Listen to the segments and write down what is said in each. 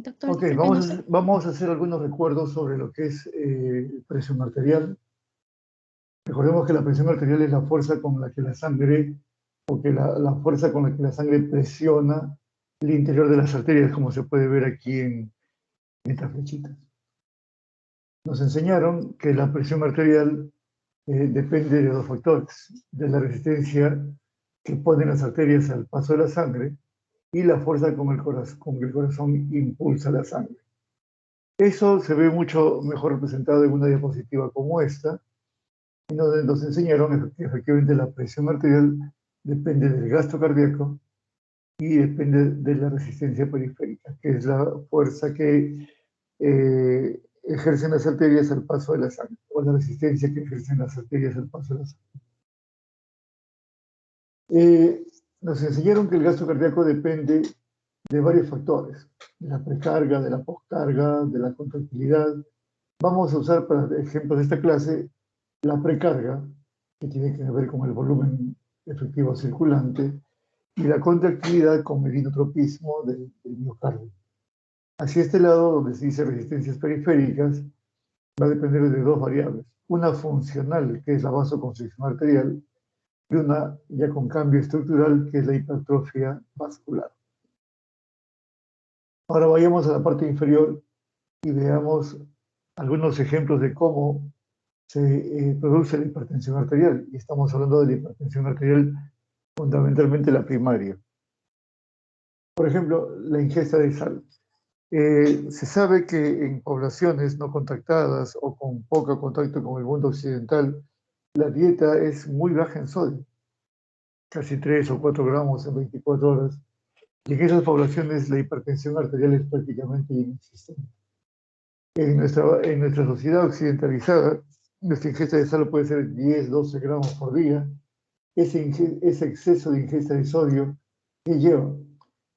Doctor, Ok, disculpe, no sé. vamos a hacer algunos recuerdos sobre lo que es presión arterial. Recordemos que la presión arterial es la fuerza con la que la sangre, la fuerza con la que la sangre presiona el interior de las arterias, como se puede ver aquí en estas flechitas. Nos enseñaron que la presión arterial depende de dos factores, de la resistencia que ponen las arterias al paso de la sangre y la fuerza con que el corazón impulsa la sangre. Eso se ve mucho mejor representado en una diapositiva como esta, en donde nos enseñaron que efectivamente la presión arterial depende del gasto cardíaco y depende de la resistencia periférica, que es la fuerza que ejercen las arterias al paso de la sangre, o la resistencia que ejercen las arterias al paso de la sangre. Nos enseñaron que el gasto cardíaco depende de varios factores, de la precarga, de la postcarga, de la contractilidad. Vamos a usar para ejemplos de esta clase la precarga, que tiene que ver con el volumen efectivo circulante, y la contractilidad con el inotropismo del miocardio. Hacia este lado, donde se dice resistencias periféricas, va a depender de dos variables. Una funcional, que es la vasoconstricción arterial, y una ya con cambio estructural, que es la hipertrofia vascular. Ahora vayamos a la parte inferior y veamos algunos ejemplos de cómo se produce la hipertensión arterial. Y estamos hablando de la hipertensión arterial fundamentalmente la primaria. Por ejemplo, la ingesta de sal. Se sabe que en poblaciones no contactadas o con poco contacto con el mundo occidental, la dieta es muy baja en sodio, casi 3 o 4 gramos en 24 horas. Y en esas poblaciones la hipertensión arterial es prácticamente inexistente. En nuestra sociedad occidentalizada, nuestra ingesta de sal puede ser 10, 12 gramos por día. Ese exceso de ingesta de sodio que lleva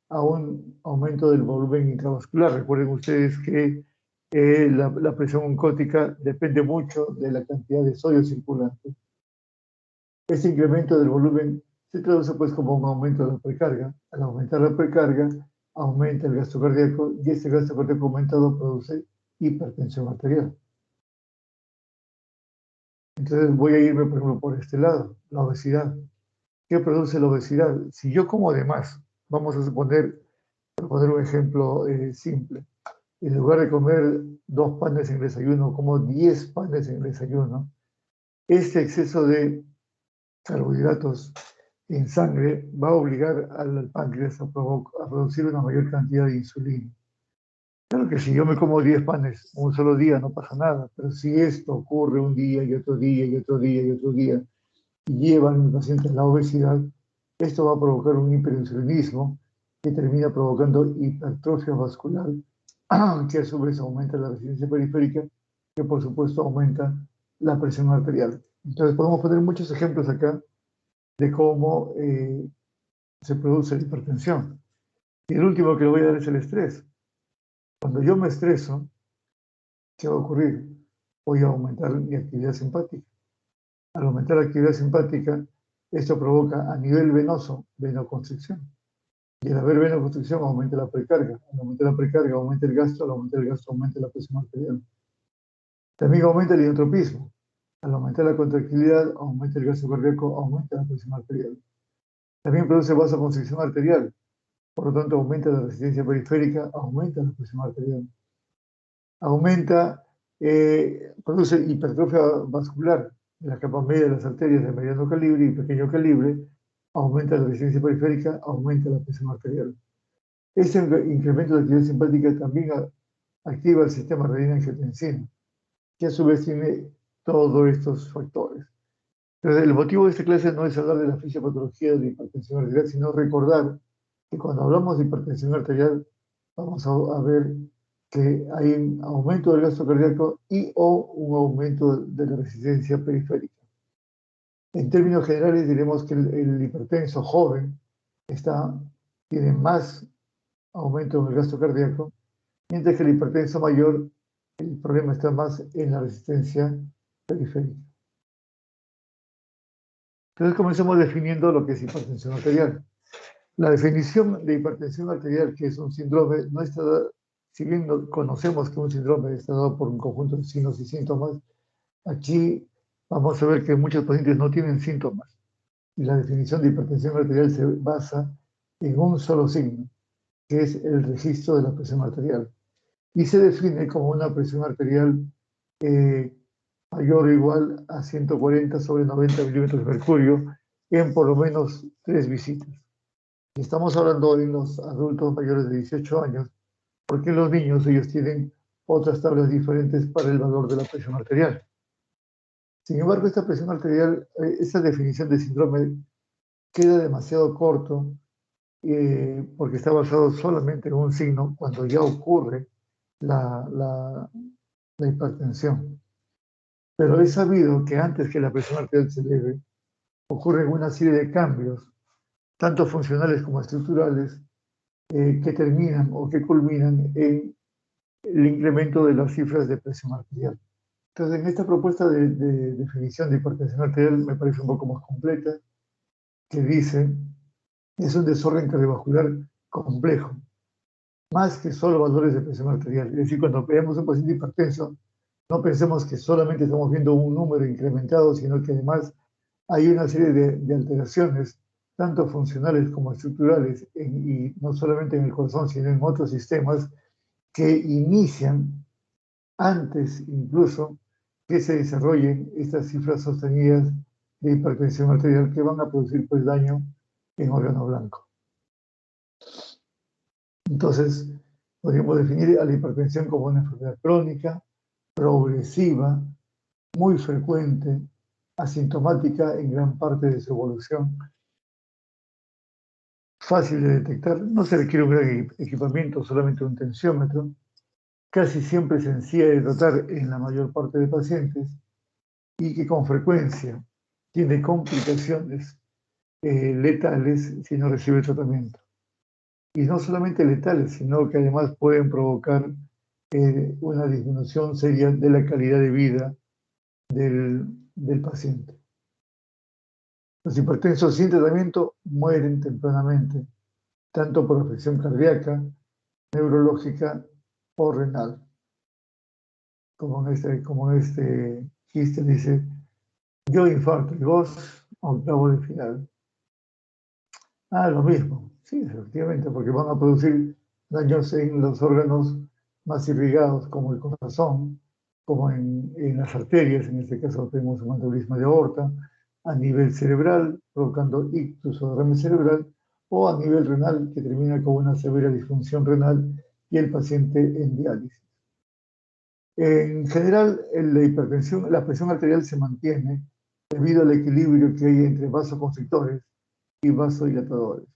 a un aumento del volumen intravascular. Recuerden ustedes que la presión oncótica depende mucho de la cantidad de sodio circulante. Este incremento del volumen se traduce pues como un aumento de la precarga. Al aumentar la precarga, aumenta el gasto cardíaco y este gasto cardíaco aumentado produce hipertensión arterial. Entonces voy a irme, por ejemplo, por este lado, la obesidad. ¿Qué produce la obesidad? Si yo como de más, vamos a suponer, para poner un ejemplo simple, en lugar de comer 2 panes en el desayuno, como 10 panes en el desayuno, este exceso de carbohidratos en sangre va a obligar al páncreas a producir una mayor cantidad de insulina. Claro que si yo me como 10 panes un solo día no pasa nada, pero si esto ocurre un día y otro día y otro día y otro día, y lleva al paciente a la obesidad, esto va a provocar un hiperinsulinismo que termina provocando hipertrofia vascular, que a su vez aumenta la resistencia periférica, que por supuesto aumenta la presión arterial. Entonces podemos poner muchos ejemplos acá de cómo se produce la hipertensión. Y el último que le voy a dar es el estrés. Cuando yo me estreso, ¿qué va a ocurrir? Voy a aumentar mi actividad simpática. Al aumentar la actividad simpática, esto provoca a nivel venoso venoconstricción. Y al haber venoconstricción aumenta la precarga. Al aumentar la precarga aumenta el gasto, al aumentar el gasto aumenta la presión arterial. También aumenta el inotropismo. Al aumentar la contractilidad aumenta el gasto cardíaco, aumenta la presión arterial. También produce vasoconstricción arterial. Por lo tanto, aumenta la resistencia periférica, aumenta la presión arterial. Produce hipertrofia vascular en la capa media de las arterias de mediano calibre y pequeño calibre, aumenta la resistencia periférica, aumenta la presión arterial. Este incremento de actividad simpática también activa el sistema renina-angiotensina, que a su vez tiene todos estos factores. Entonces, el motivo de esta clase no es hablar de la fisiopatología de la hipertensión arterial, sino recordar que cuando hablamos de hipertensión arterial, vamos a ver que hay un aumento del gasto cardíaco y o un aumento de la resistencia periférica. En términos generales diremos que el hipertenso joven tiene más aumento en el gasto cardíaco, mientras que el hipertenso mayor, el problema está más en la resistencia periférica. Entonces comenzamos definiendo lo que es hipertensión arterial. La definición de hipertensión arterial, que es un síndrome, no está si bien conocemos que un síndrome está dado por un conjunto de signos y síntomas, aquí vamos a ver que muchos pacientes no tienen síntomas y la definición de hipertensión arterial se basa en un solo signo, que es el registro de la presión arterial. Y se define como una presión arterial mayor o igual a 140 sobre 90 milímetros de mercurio en por lo menos 3 visitas. Y estamos hablando de los adultos mayores de 18 años, porque los niños ellos tienen otras tablas diferentes para el valor de la presión arterial. Sin embargo, esta presión arterial, esta definición de síndrome queda demasiado corto porque está basado solamente en un signo cuando ya ocurre la hipertensión. Pero es sabido que antes que la presión arterial se eleve, ocurren una serie de cambios, tanto funcionales como estructurales, que terminan o que culminan en el incremento de las cifras de presión arterial. Entonces, en esta propuesta de definición de hipertensión arterial me parece un poco más completa, que dice es un desorden cardiovascular complejo, más que solo valores de presión arterial. Es decir, cuando veamos un paciente hipertenso, no pensemos que solamente estamos viendo un número incrementado, sino que además hay una serie de alteraciones, tanto funcionales como estructurales, y no solamente en el corazón, sino en otros sistemas, que inician antes incluso que se desarrollen estas cifras sostenidas de hipertensión arterial que van a producir pues daño en órgano blanco. Entonces, podríamos definir a la hipertensión como una enfermedad crónica, progresiva, muy frecuente, asintomática en gran parte de su evolución, fácil de detectar, no se requiere un gran equipamiento, solamente un tensiómetro, casi siempre sencilla de tratar en la mayor parte de pacientes y que con frecuencia tiene complicaciones letales si no recibe tratamiento. Y no solamente letales, sino que además pueden provocar una disminución seria de la calidad de vida del paciente. Los hipertensos sin tratamiento mueren tempranamente, tanto por afección cardíaca, neurológica o renal. Como en este chiste dice, yo infarto y vos octavo de final. Ah, lo mismo. Sí, efectivamente, porque van a producir daños en los órganos más irrigados, como el corazón, como en las arterias, en este caso tenemos un aneurisma de aorta, a nivel cerebral, provocando ictus o derrame cerebral, o a nivel renal, que termina con una severa disfunción renal y el paciente en diálisis. En general, la hipertensión, la presión arterial se mantiene debido al equilibrio que hay entre vasoconstrictores y vasodilatadores.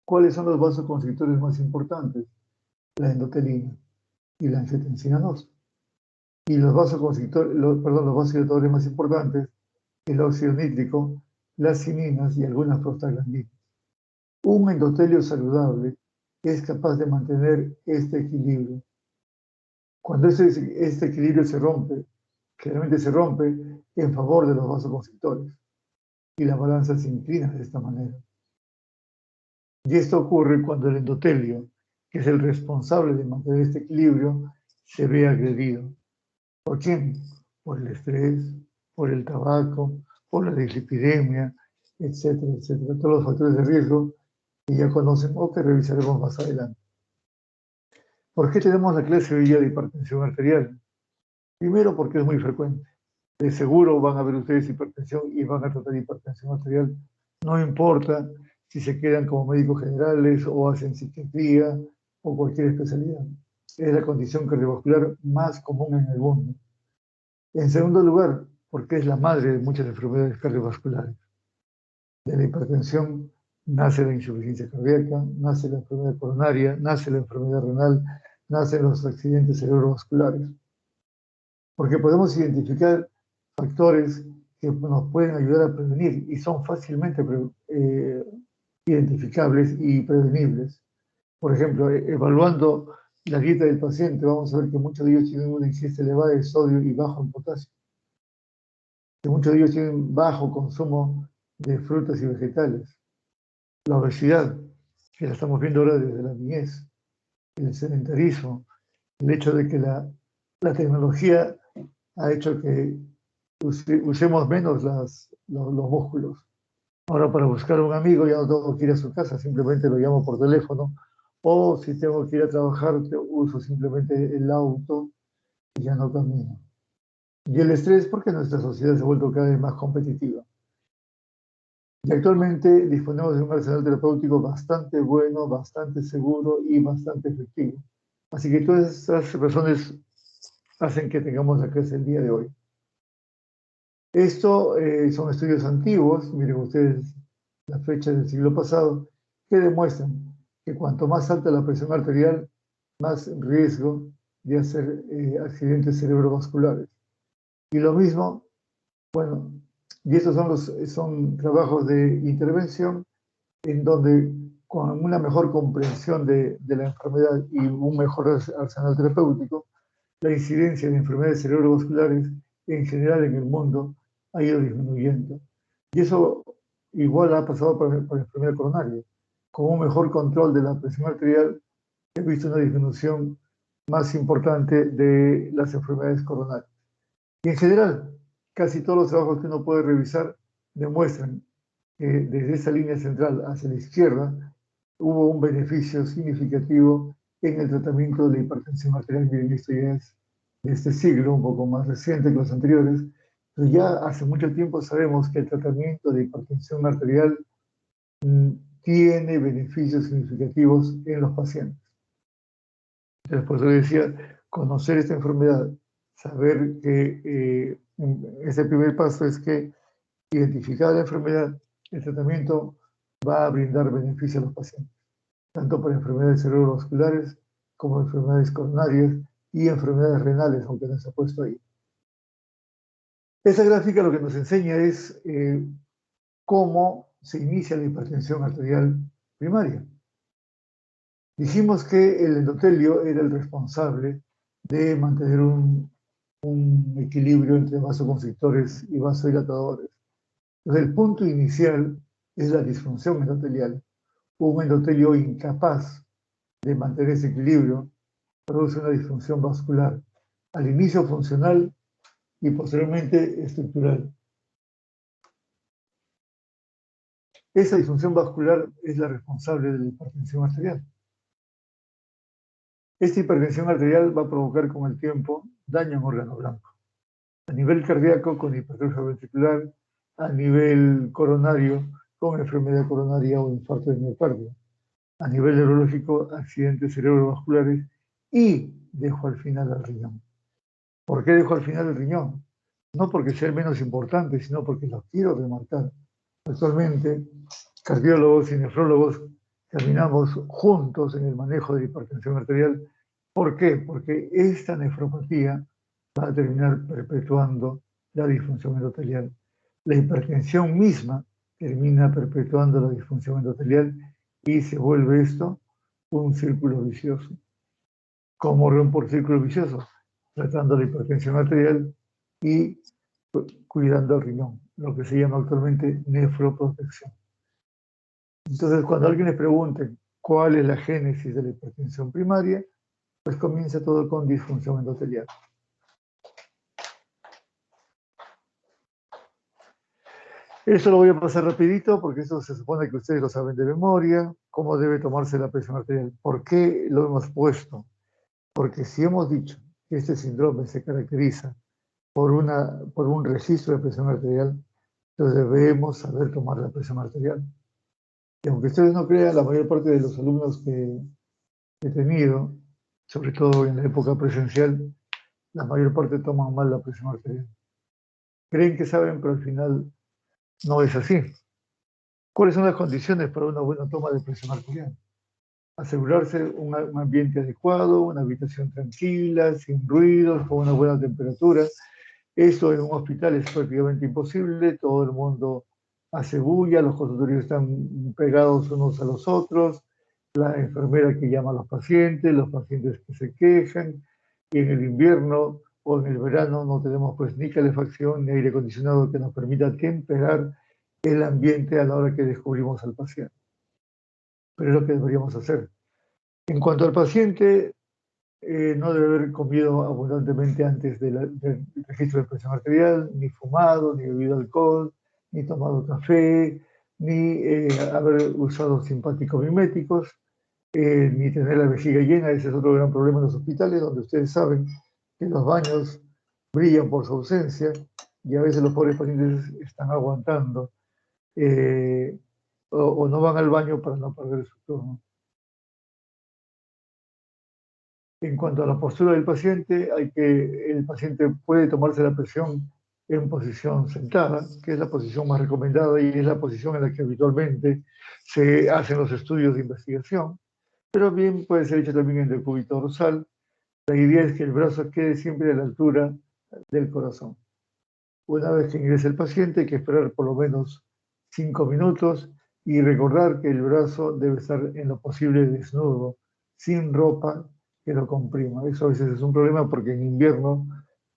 ¿Cuáles son los vasoconstrictores más importantes? La endotelina y la angiotensina 2. Y los vasoconstrictores, los vasodilatadores más importantes, el óxido nítrico, las cininas y algunas prostaglandinas. Un endotelio saludable es capaz de mantener este equilibrio. Cuando este equilibrio se rompe, generalmente se rompe en favor de los vasoconstrictores y la balanza se inclina de esta manera. Y esto ocurre cuando el endotelio, que es el responsable de mantener este equilibrio, se ve agredido. ¿Por quién? Por el estrés, por el tabaco, por la dislipidemia, etcétera, etcétera. Todos los factores de riesgo que ya conocen o que revisaremos más adelante. ¿Por qué tenemos la clase hoy día de hipertensión arterial? Primero, porque es muy frecuente. De seguro van a ver ustedes hipertensión y van a tratar hipertensión arterial. No importa si se quedan como médicos generales o hacen psiquiatría o cualquier especialidad. Es la condición cardiovascular más común en el mundo. En segundo lugar, porque es la madre de muchas enfermedades cardiovasculares. De la hipertensión nace la insuficiencia cardíaca, nace la enfermedad coronaria, nace la enfermedad renal, nacen los accidentes cerebrovasculares. Porque podemos identificar factores que nos pueden ayudar a prevenir y son fácilmente identificables y prevenibles. Por ejemplo, evaluando la dieta del paciente, vamos a ver que muchos de ellos tienen una ingesta elevada de sodio y bajo en potasio. Que muchos de ellos tienen bajo consumo de frutas y vegetales. La obesidad, que la estamos viendo ahora desde la niñez, el sedentarismo, el hecho de que la tecnología ha hecho que usemos menos los músculos. Ahora para buscar a un amigo ya no tengo que ir a su casa, simplemente lo llamo por teléfono. O si tengo que ir a trabajar, uso simplemente el auto y ya no camino. Y el estrés porque nuestra sociedad se ha vuelto cada vez más competitiva. Y actualmente disponemos de un arsenal terapéutico bastante bueno, bastante seguro y bastante efectivo. Así que todas estas razones hacen que tengamos la clase el día de hoy. Esto son estudios antiguos, miren ustedes la fecha del siglo pasado, que demuestran que cuanto más alta la presión arterial, más riesgo de hacer accidentes cerebrovasculares. Y lo mismo, bueno, y estos son trabajos de intervención en donde con una mejor comprensión de la enfermedad y un mejor arsenal terapéutico, la incidencia de enfermedades cerebrovasculares en general en el mundo ha ido disminuyendo. Y eso igual ha pasado por la enfermedad coronaria. Con un mejor control de la presión arterial, he visto una disminución más importante de las enfermedades coronarias. Y en general, casi todos los trabajos que uno puede revisar demuestran que desde esa línea central hacia la izquierda hubo un beneficio significativo en el tratamiento de la hipertensión arterial. Miren, esto ya es de este siglo, un poco más reciente que los anteriores, pero ya hace mucho tiempo sabemos que el tratamiento de hipertensión arterial tiene beneficios significativos en los pacientes. Entonces, por eso decía, conocer esta enfermedad, saber que ese primer paso es que identificar la enfermedad, el tratamiento va a brindar beneficio a los pacientes, tanto para enfermedades cerebrovasculares como enfermedades coronarias y enfermedades renales, aunque no se ha puesto ahí. Esta gráfica lo que nos enseña es cómo se inicia la hipertensión arterial primaria. Dijimos que el endotelio era el responsable de mantener un equilibrio entre vasoconstrictores y vasodilatadores. Entonces, el punto inicial es la disfunción endotelial. Un endotelio incapaz de mantener ese equilibrio produce una disfunción vascular, al inicio funcional y posteriormente estructural. Esa disfunción vascular es la responsable de la hipertensión arterial. Esta hipertensión arterial va a provocar con el tiempo daño en órgano blanco. A nivel cardíaco con hipertrofia ventricular, a nivel coronario con enfermedad coronaria o infarto de miocardio, a nivel neurológico accidentes cerebrovasculares y dejo al final al riñón. ¿Por qué dejo al final el riñón? No porque sea el menos importante, sino porque lo quiero remarcar. Actualmente, cardiólogos y nefrólogos caminamos juntos en el manejo de la hipertensión arterial. ¿Por qué? Porque esta nefropatía va a terminar perpetuando la disfunción endotelial. La hipertensión misma termina perpetuando la disfunción endotelial y se vuelve esto un círculo vicioso. ¿Cómo rompo el círculo vicioso? Tratando la hipertensión arterial y cuidando el riñón, lo que se llama actualmente nefroprotección. Entonces, cuando alguien le pregunte cuál es la génesis de la hipertensión primaria, pues comienza todo con disfunción endotelial. Eso lo voy a pasar rapidito porque eso se supone que ustedes lo saben de memoria, cómo debe tomarse la presión arterial. ¿Por qué lo hemos puesto? Porque si hemos dicho que este síndrome se caracteriza por un registro de presión arterial, entonces debemos saber tomar la presión arterial. Y aunque ustedes no crean, la mayor parte de los alumnos que he tenido, sobre todo en la época presencial, la mayor parte toman mal la presión arterial. Creen que saben, pero al final no es así. ¿Cuáles son las condiciones para una buena toma de presión arterial? Asegurarse un ambiente adecuado, una habitación tranquila, sin ruidos, con una buena temperatura. Eso en un hospital es prácticamente imposible, todo el mundo hace bulla, los consultorios están pegados unos a los otros, la enfermera que llama a los pacientes que se quejan, y en el invierno o en el verano no tenemos pues ni calefacción ni aire acondicionado que nos permita temperar el ambiente a la hora que descubrimos al paciente. Pero es lo que deberíamos hacer. En cuanto al paciente, no debe haber comido abundantemente antes del registro de presión arterial, ni fumado, ni bebido alcohol, ni tomado café, ni haber usado simpáticos miméticos, ni tener la vejiga llena. Ese es otro gran problema en los hospitales, donde ustedes saben que los baños brillan por su ausencia y a veces los pobres pacientes están aguantando o no van al baño para no perder su turno. En cuanto a la postura del paciente, el paciente puede tomarse la presión en posición sentada, que es la posición más recomendada y es la posición en la que habitualmente se hacen los estudios de investigación, pero bien puede ser hecho también en decúbito dorsal. La idea es que el brazo quede siempre a la altura del corazón. Una vez que ingrese el paciente, hay que esperar por lo menos 5 minutos y recordar que el brazo debe estar en lo posible desnudo, sin ropa que lo comprima. Eso a veces es un problema porque en invierno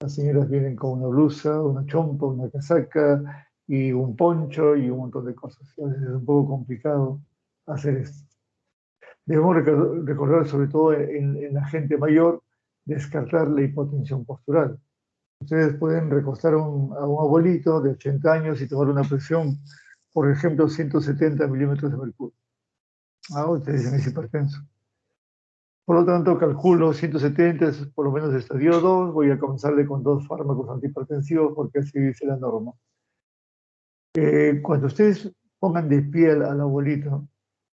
las señoras vienen con una blusa, una chompa, una casaca y un poncho y un montón de cosas. Y a veces es un poco complicado hacer esto. Debemos recordar, sobre todo en la gente mayor, descartar la hipotensión postural. Ustedes pueden recostar a un abuelito de 80 años y tomar una presión, por ejemplo, 170 milímetros de mercurio. Ustedes dicen es hipertenso. Por lo tanto, calculo 170, es por lo menos estadio 2, voy a comenzarle con 2 fármacos antihipertensivos porque así dice la norma. Cuando ustedes pongan de pie al abuelito,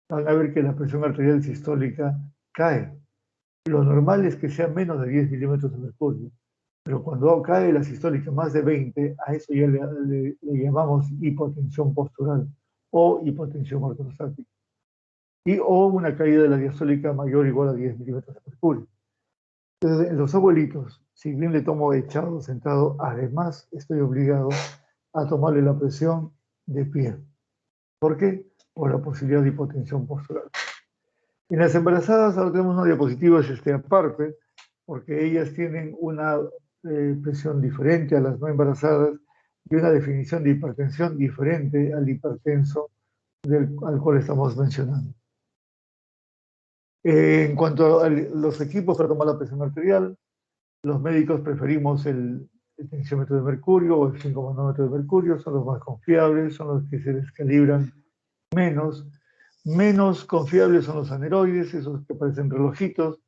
van a ver que la presión arterial sistólica cae. Lo normal es que sea menos de 10 milímetros de mercurio. Pero cuando cae la sistólica más de 20, a eso ya le llamamos hipotensión postural o hipotensión ortostática. O una caída de la diastólica mayor o igual a 10 milímetros de mercurio. Entonces, en los abuelitos, si bien le tomo echado, sentado, además estoy obligado a tomarle la presión de pie. ¿Por qué? Por la posibilidad de hipotensión postural. En las embarazadas, ahora tenemos una diapositiva aparte, porque ellas tienen una presión diferente a las no embarazadas y una definición de hipertensión diferente al hipertenso al cual estamos mencionando. En cuanto a los equipos para tomar la presión arterial, los médicos preferimos el tensiómetro de mercurio o el 5 manómetro de mercurio, son los más confiables, son los que se descalibran menos. Menos confiables son los aneroides, esos que parecen relojitos,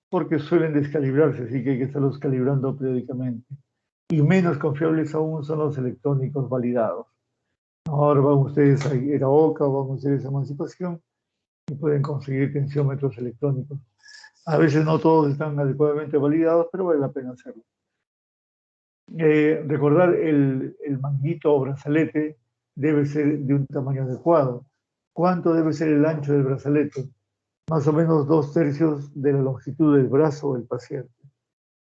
porque suelen descalibrarse, así que hay que estarlos calibrando periódicamente. Y menos confiables aún son los electrónicos validados. Ahora van ustedes a ir a OCA o van ustedes a Emancipación y pueden conseguir tensiómetros electrónicos. A veces no todos están adecuadamente validados, pero vale la pena hacerlo. Recordar el manguito o brazalete debe ser de un tamaño adecuado. ¿Cuánto debe ser el ancho del brazalete? Más o menos 2/3 de la longitud del brazo del paciente.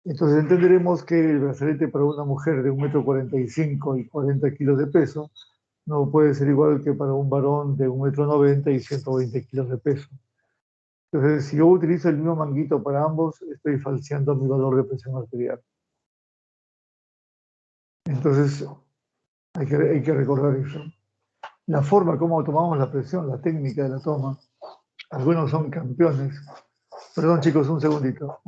Entonces entenderemos que el brazalete para una mujer de 1,45 m y 40 kilos de peso no puede ser igual que para un varón de 1,90 m y 120 kilos de peso. Entonces, si yo utilizo el mismo manguito para ambos, estoy falseando mi valor de presión arterial. Entonces, hay que recordar eso. La forma como tomamos la presión, la técnica de la toma, algunos son campeones. Perdón, chicos, un segundito.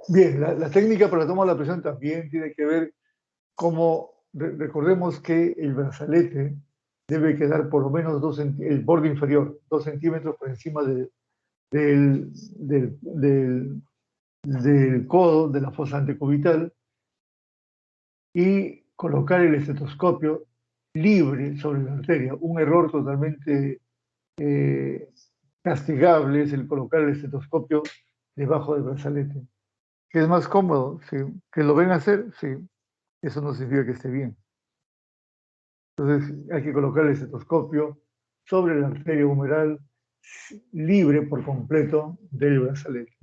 Bien, la técnica para tomar la presión también tiene que ver cómo, recordemos que el brazalete debe quedar por lo menos el borde inferior, 2 centímetros por encima del, del codo, de la fosa antecubital, y colocar el estetoscopio libre sobre la arteria. Un error totalmente castigable es el colocar el estetoscopio debajo del brazalete. ¿Que es más cómodo? Sí. ¿Que lo ven hacer? Sí. Eso no significa que esté bien. Entonces hay que colocar el estetoscopio sobre la arteria humeral libre por completo del brazalete.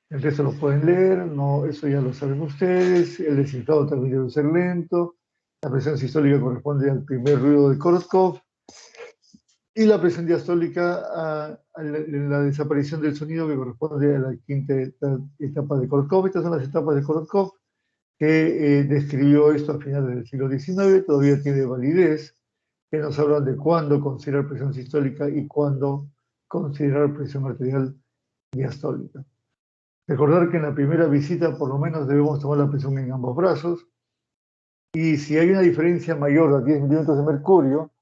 El resto lo pueden leer, no, eso ya lo saben ustedes. El desinflado también debe ser lento. La presión sistólica corresponde al primer ruido de Korsakoff. Y la presión diastólica a la desaparición del sonido que corresponde a la quinta etapa de Korotkov. Estas son las etapas de Korotkov que describió esto a finales del siglo XIX, todavía tiene validez, que nos hablan de cuándo considerar presión sistólica y cuándo considerar presión arterial diastólica. Recordar que en la primera visita por lo menos debemos tomar la presión en ambos brazos, y si hay una diferencia mayor a 10 milímetros de mercurio,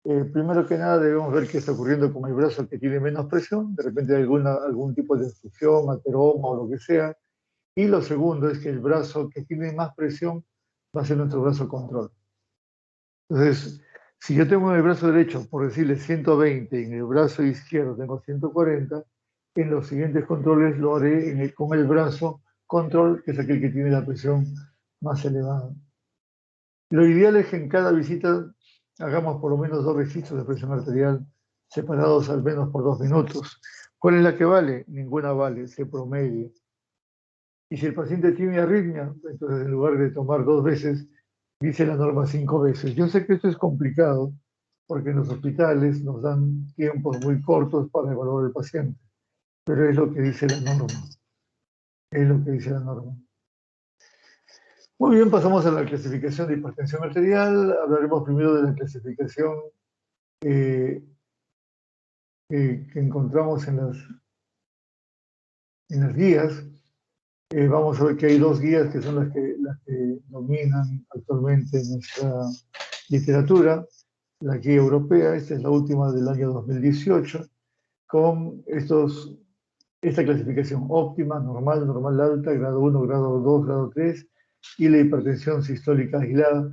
primero que nada debemos ver qué está ocurriendo con el brazo que tiene menos presión, de repente hay algún tipo de obstrucción, ateroma o lo que sea, y lo segundo es que el brazo que tiene más presión va a ser nuestro brazo control. Entonces, si yo tengo en el brazo derecho, por decirle 120, y en el brazo izquierdo tengo 140, en los siguientes controles lo haré con el brazo control, que es aquel que tiene la presión más elevada. Lo ideal es que en cada visita hagamos por lo menos 2 registros de presión arterial separados al menos por 2 minutos. ¿Cuál es la que vale? Ninguna vale, se promedia. Y si el paciente tiene arritmia, entonces en lugar de tomar 2 veces, dice la norma 5 veces. Yo sé que esto es complicado porque en los hospitales nos dan tiempos muy cortos para evaluar al paciente, pero es lo que dice la norma. Es lo que dice la norma. Muy bien, pasamos a la clasificación de hipertensión arterial. Hablaremos primero de la clasificación que encontramos en las guías. Vamos a ver que hay 2 guías que son las que dominan actualmente nuestra literatura. La guía europea, esta es la última del año 2018, con esta clasificación óptima, normal, normal alta, grado 1, grado 2, grado 3, y la hipertensión sistólica aislada,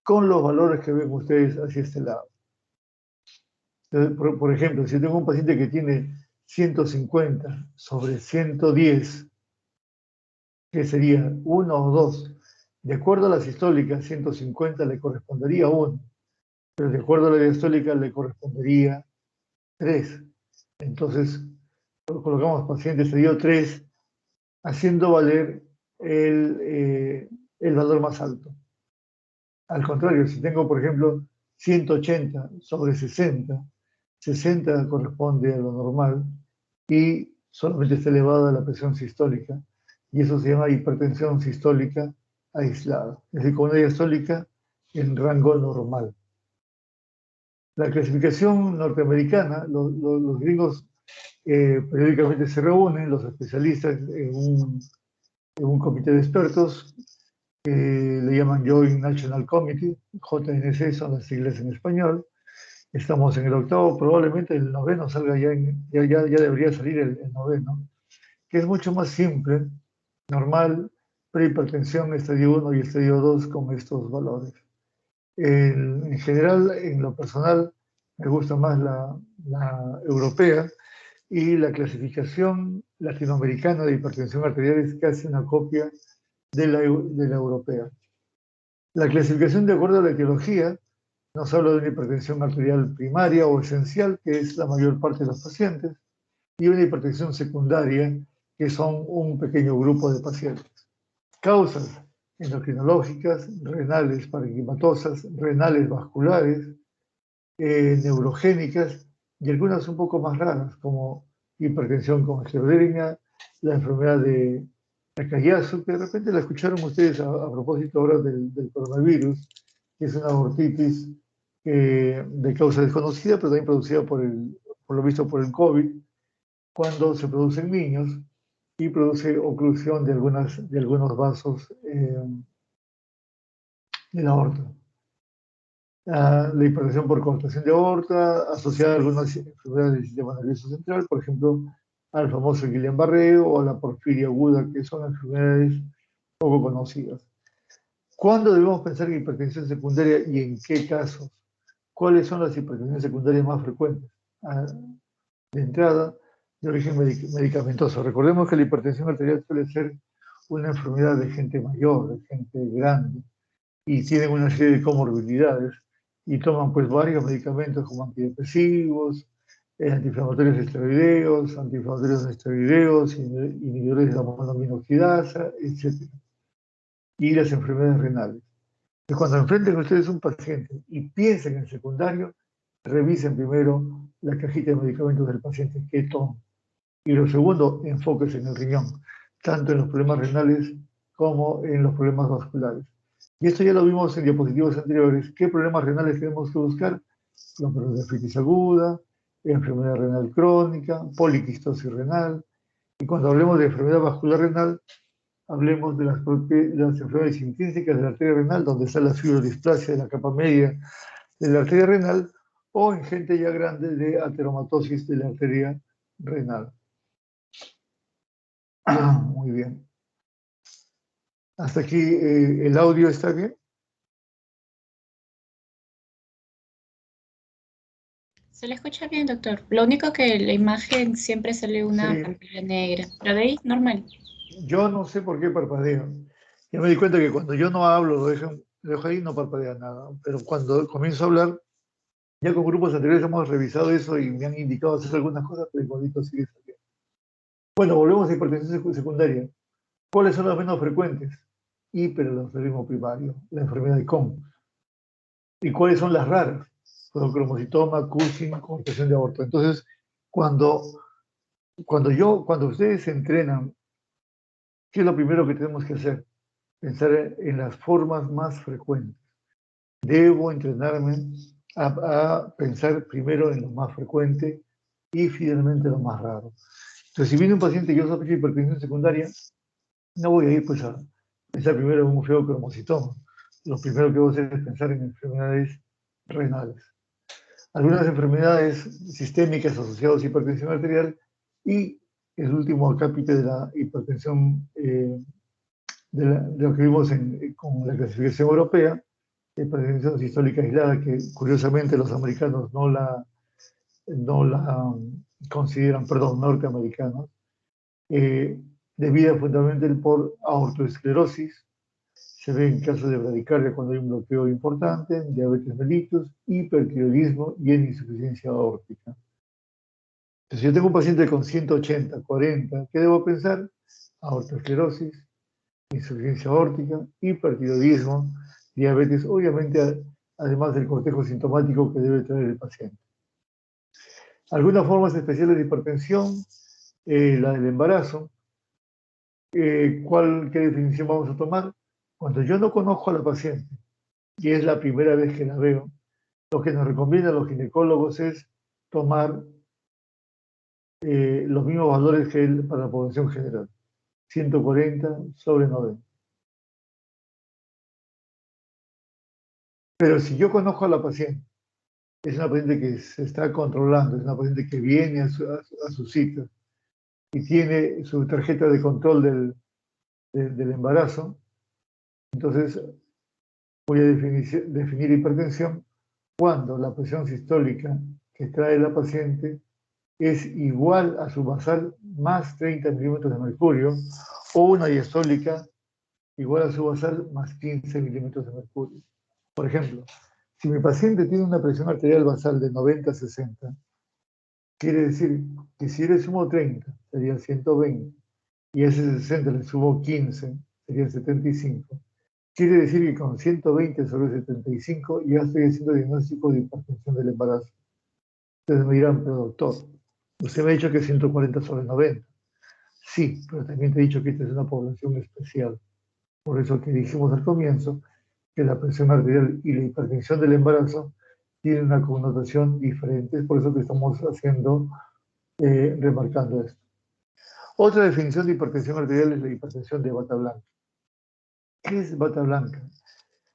con los valores que ven ustedes hacia este lado. Entonces, por ejemplo, si tengo un paciente que tiene 150 sobre 110, que sería 1 o 2, de acuerdo a la sistólica, 150 le correspondería 1, pero de acuerdo a la diastólica le correspondería 3. Entonces, colocamos paciente estadio 3, haciendo valer el valor más alto. Al contrario, si tengo, por ejemplo, 180 sobre 60, 60 corresponde a lo normal y solamente está elevada la presión sistólica, y eso se llama hipertensión sistólica aislada, es decir, con una diastólica en rango normal. La clasificación norteamericana, los gringos periódicamente se reúnen, los especialistas, en un comité de expertos que le llaman Joint National Committee, JNC son las siglas en español. Estamos en el 8º, probablemente el 9º salga ya debería salir el 9º, que es mucho más simple, normal, prehipertensión, estadio 1 y estadio 2 con estos valores. En general, en lo personal, me gusta más la europea, y la clasificación latinoamericana de hipertensión arterial es casi una copia de la europea. La clasificación de acuerdo a la etiología nos habla de una hipertensión arterial primaria o esencial, que es la mayor parte de los pacientes, y una hipertensión secundaria, que son un pequeño grupo de pacientes. Causas endocrinológicas, renales parenquimatosas, renales vasculares, neurogénicas y algunas un poco más raras, como hipertensión con esclerodermia, la enfermedad de Takayasu, que de repente la escucharon ustedes a propósito ahora del coronavirus, que es una aortitis de causa desconocida, pero también producida por lo visto por el COVID, cuando se produce en niños y produce oclusión de algunos vasos de la aorta. La hipertensión por contracción de aorta, asociada a algunas enfermedades del sistema nervioso central, por ejemplo, al famoso Guillain-Barré o a la porfiria aguda, que son enfermedades poco conocidas. ¿Cuándo debemos pensar en hipertensión secundaria y en qué casos? ¿Cuáles son las hipertensiones secundarias más frecuentes? De entrada, de origen medicamentoso. Recordemos que la hipertensión arterial suele ser una enfermedad de gente mayor, de gente grande, y tienen una serie de comorbilidades y toman pues varios medicamentos como antidepresivos, antiinflamatorios esteroideos, inhibidores de la monoaminoxidasa, etc. Y las enfermedades renales. Entonces, cuando enfrenten ustedes un paciente y piensen en secundario, revisen primero la cajita de medicamentos del paciente, qué toma. Y lo segundo, enfóquese en el riñón, tanto en los problemas renales como en los problemas vasculares. Y esto ya lo vimos en diapositivas anteriores. ¿Qué problemas renales tenemos que buscar? Glomerulonefritis aguda, enfermedad renal crónica, poliquistosis renal. Y cuando hablemos de enfermedad vascular renal, hablemos de las enfermedades intrínsecas de la arteria renal, donde está la fibrodisplasia de la capa media de la arteria renal, o en gente ya grande de ateromatosis de la arteria renal. Muy bien. Hasta aquí el audio está bien. Se le escucha bien, doctor. Lo único que la imagen siempre sale una Sí, pantalla negra, pero de ahí normal. yo no sé por qué parpadeo. Ya me di cuenta que cuando yo no hablo, lo dejo ahí, no parpadea nada. Pero cuando comienzo a hablar, ya con grupos anteriores hemos revisado eso y me han indicado hacer algunas cosas, pero igualito sigue saliendo. Bueno, volvemos a hipertensión secundaria. ¿Cuáles son las menos frecuentes? Hiperaldosteronismo primario, la enfermedad de Cohn. ¿Y cuáles son las raras? Cromocitoma, Cushing, complicación de aborto. Entonces, cuando ustedes se entrenan, ¿qué es lo primero que tenemos que hacer? Pensar en las formas más frecuentes. Debo entrenarme a pensar primero en lo más frecuente y finalmente lo más raro. Entonces, si viene un paciente que yo sospecho de hipertensión secundaria, no voy a ir pues a pensar primero en un feocromocitoma. Lo primero que voy a hacer es pensar en enfermedades renales. Algunas enfermedades sistémicas asociadas a hipertensión arterial y el último acápite de la hipertensión de lo que vimos con la clasificación europea, hipertensión sistólica aislada, que curiosamente los americanos no la consideran, perdón, norteamericanos, debida fundamentalmente por aortoesclerosis. Se ve en casos de bradicardia cuando hay un bloqueo importante, diabetes mellitus, hipertiroidismo y en insuficiencia aórtica. Entonces, si yo tengo un paciente con 180, 40, ¿qué debo pensar? Aortoesclerosis, insuficiencia aórtica, hipertiroidismo, diabetes, obviamente, además del cortejo sintomático que debe tener el paciente. Algunas formas especiales de hipertensión, la del embarazo. ¿Qué definición vamos a tomar? Cuando yo no conozco a la paciente y es la primera vez que la veo, lo que nos recomiendan los ginecólogos es tomar los mismos valores que para la población general, 140 sobre 90. Pero si yo conozco a la paciente, es una paciente que se está controlando, es una paciente que viene a su cita y tiene su tarjeta de control del embarazo, entonces voy a definir hipertensión cuando la presión sistólica que trae la paciente es igual a su basal más 30 milímetros de mercurio o una diastólica igual a su basal más 15 milímetros de mercurio. Por ejemplo, si mi paciente tiene una presión arterial basal de 90-60, quiere decir que si le sumo 30, sería 120, y a ese 60 le sumo 15, sería 75. Quiere decir que con 120 sobre 75 ya estoy haciendo diagnóstico de hipertensión del embarazo. Entonces me dirán, pero doctor, usted me ha dicho que 140 sobre 90. Sí, pero también te he dicho que esta es una población especial. Por eso que dijimos al comienzo que la presión arterial y la hipertensión del embarazo tienen una connotación diferente. Es por eso que estamos remarcando esto. Otra definición de hipertensión arterial es la hipertensión de bata blanca. ¿Qué es bata blanca?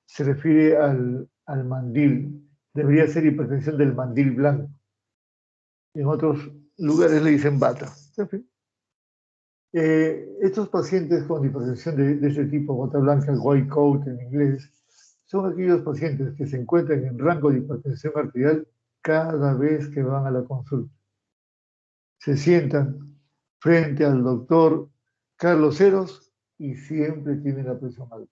Se refiere al mandil. Debería ser hipertensión del mandil blanco. En otros lugares le dicen bata. En fin. Estos pacientes con hipertensión de este tipo, bata blanca, white coat en inglés, son aquellos pacientes que se encuentran en rango de hipertensión arterial cada vez que van a la consulta. Se sientan frente al doctor Carlos Eros y siempre tienen la presión alta.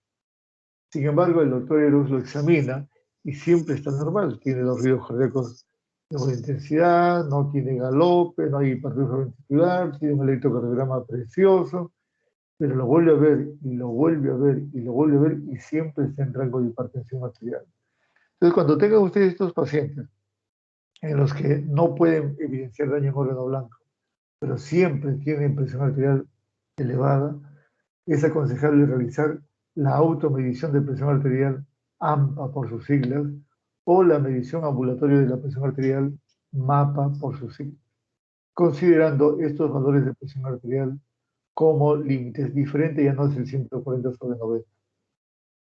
Sin embargo, el doctor Eros lo examina y siempre está normal. Tiene los ruidos cardíacos de buena intensidad, no tiene galope, no hay hipertrofia ventricular, tiene un electrocardiograma precioso, pero lo vuelve a ver y lo vuelve a ver y lo vuelve a ver y siempre está en rango de hipertensión arterial. Entonces, cuando tengan ustedes estos pacientes en los que no pueden evidenciar daño en órgano blanco, pero siempre tienen presión arterial elevada, es aconsejable realizar la automedición de presión arterial, AMPA por sus siglas, o la medición ambulatoria de la presión arterial, MAPA por sus siglas, considerando estos valores de presión arterial como límites diferentes, ya no es el 140/90.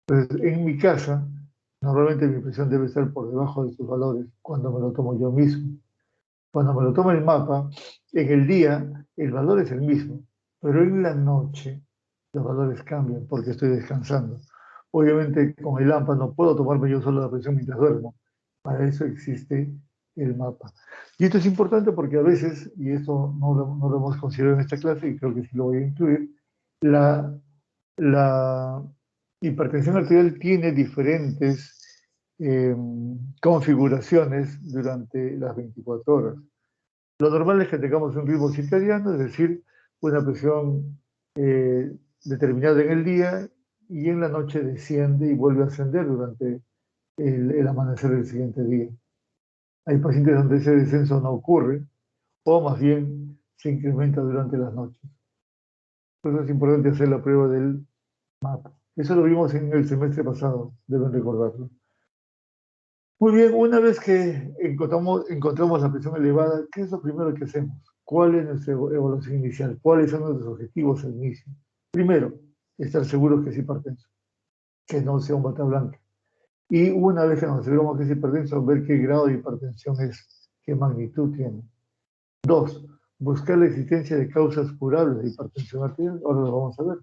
Entonces, en mi casa, normalmente mi presión debe estar por debajo de estos valores cuando me lo tomo yo mismo. Cuando me lo tomo el mapa, en el día el valor es el mismo, pero en la noche los valores cambian porque estoy descansando. Obviamente con el AMPA no puedo tomarme yo solo la presión mientras duermo. Para eso existe el mapa. Y esto es importante porque a veces, y esto no lo hemos considerado en esta clase, y creo que sí lo voy a incluir, la, la hipertensión arterial tiene diferentes configuraciones durante las 24 horas. Lo normal es que tengamos un ritmo circadiano, es decir, una presión determinada en el día y en la noche desciende y vuelve a ascender durante el amanecer del siguiente día. Hay pacientes donde ese descenso no ocurre o más bien se incrementa durante las noches. Por eso es importante hacer la prueba del MAP. Eso lo vimos en el semestre pasado, deben recordarlo. Muy bien, una vez que encontramos la presión elevada, ¿qué es lo primero que hacemos? ¿Cuál es nuestra evaluación inicial? ¿Cuáles son nuestros objetivos al inicio? Primero, estar seguros que es hipertenso, que no sea un bata blanca. Y una vez que nos aseguramos que es hipertenso, ver qué grado de hipertensión es, qué magnitud tiene. Dos, buscar la existencia de causas curables de hipertensión arterial. Ahora lo vamos a ver.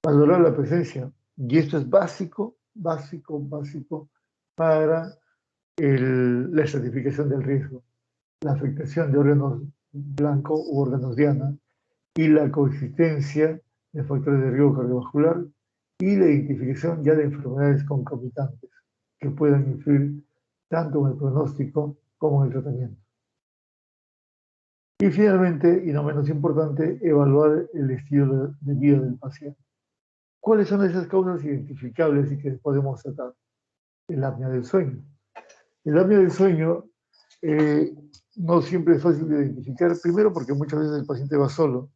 Valorar la presencia. Y esto es básico para la estratificación del riesgo, la afectación de órganos blancos u órganos diana y la coexistencia de factores de riesgo cardiovascular y la identificación ya de enfermedades concomitantes que puedan influir tanto en el pronóstico como en el tratamiento. Y finalmente, y no menos importante, evaluar el estilo de vida del paciente. ¿Cuáles son esas causas identificables y que podemos tratar? El apnea del sueño. El apnea del sueño no siempre es fácil de identificar, primero porque muchas veces el paciente va solo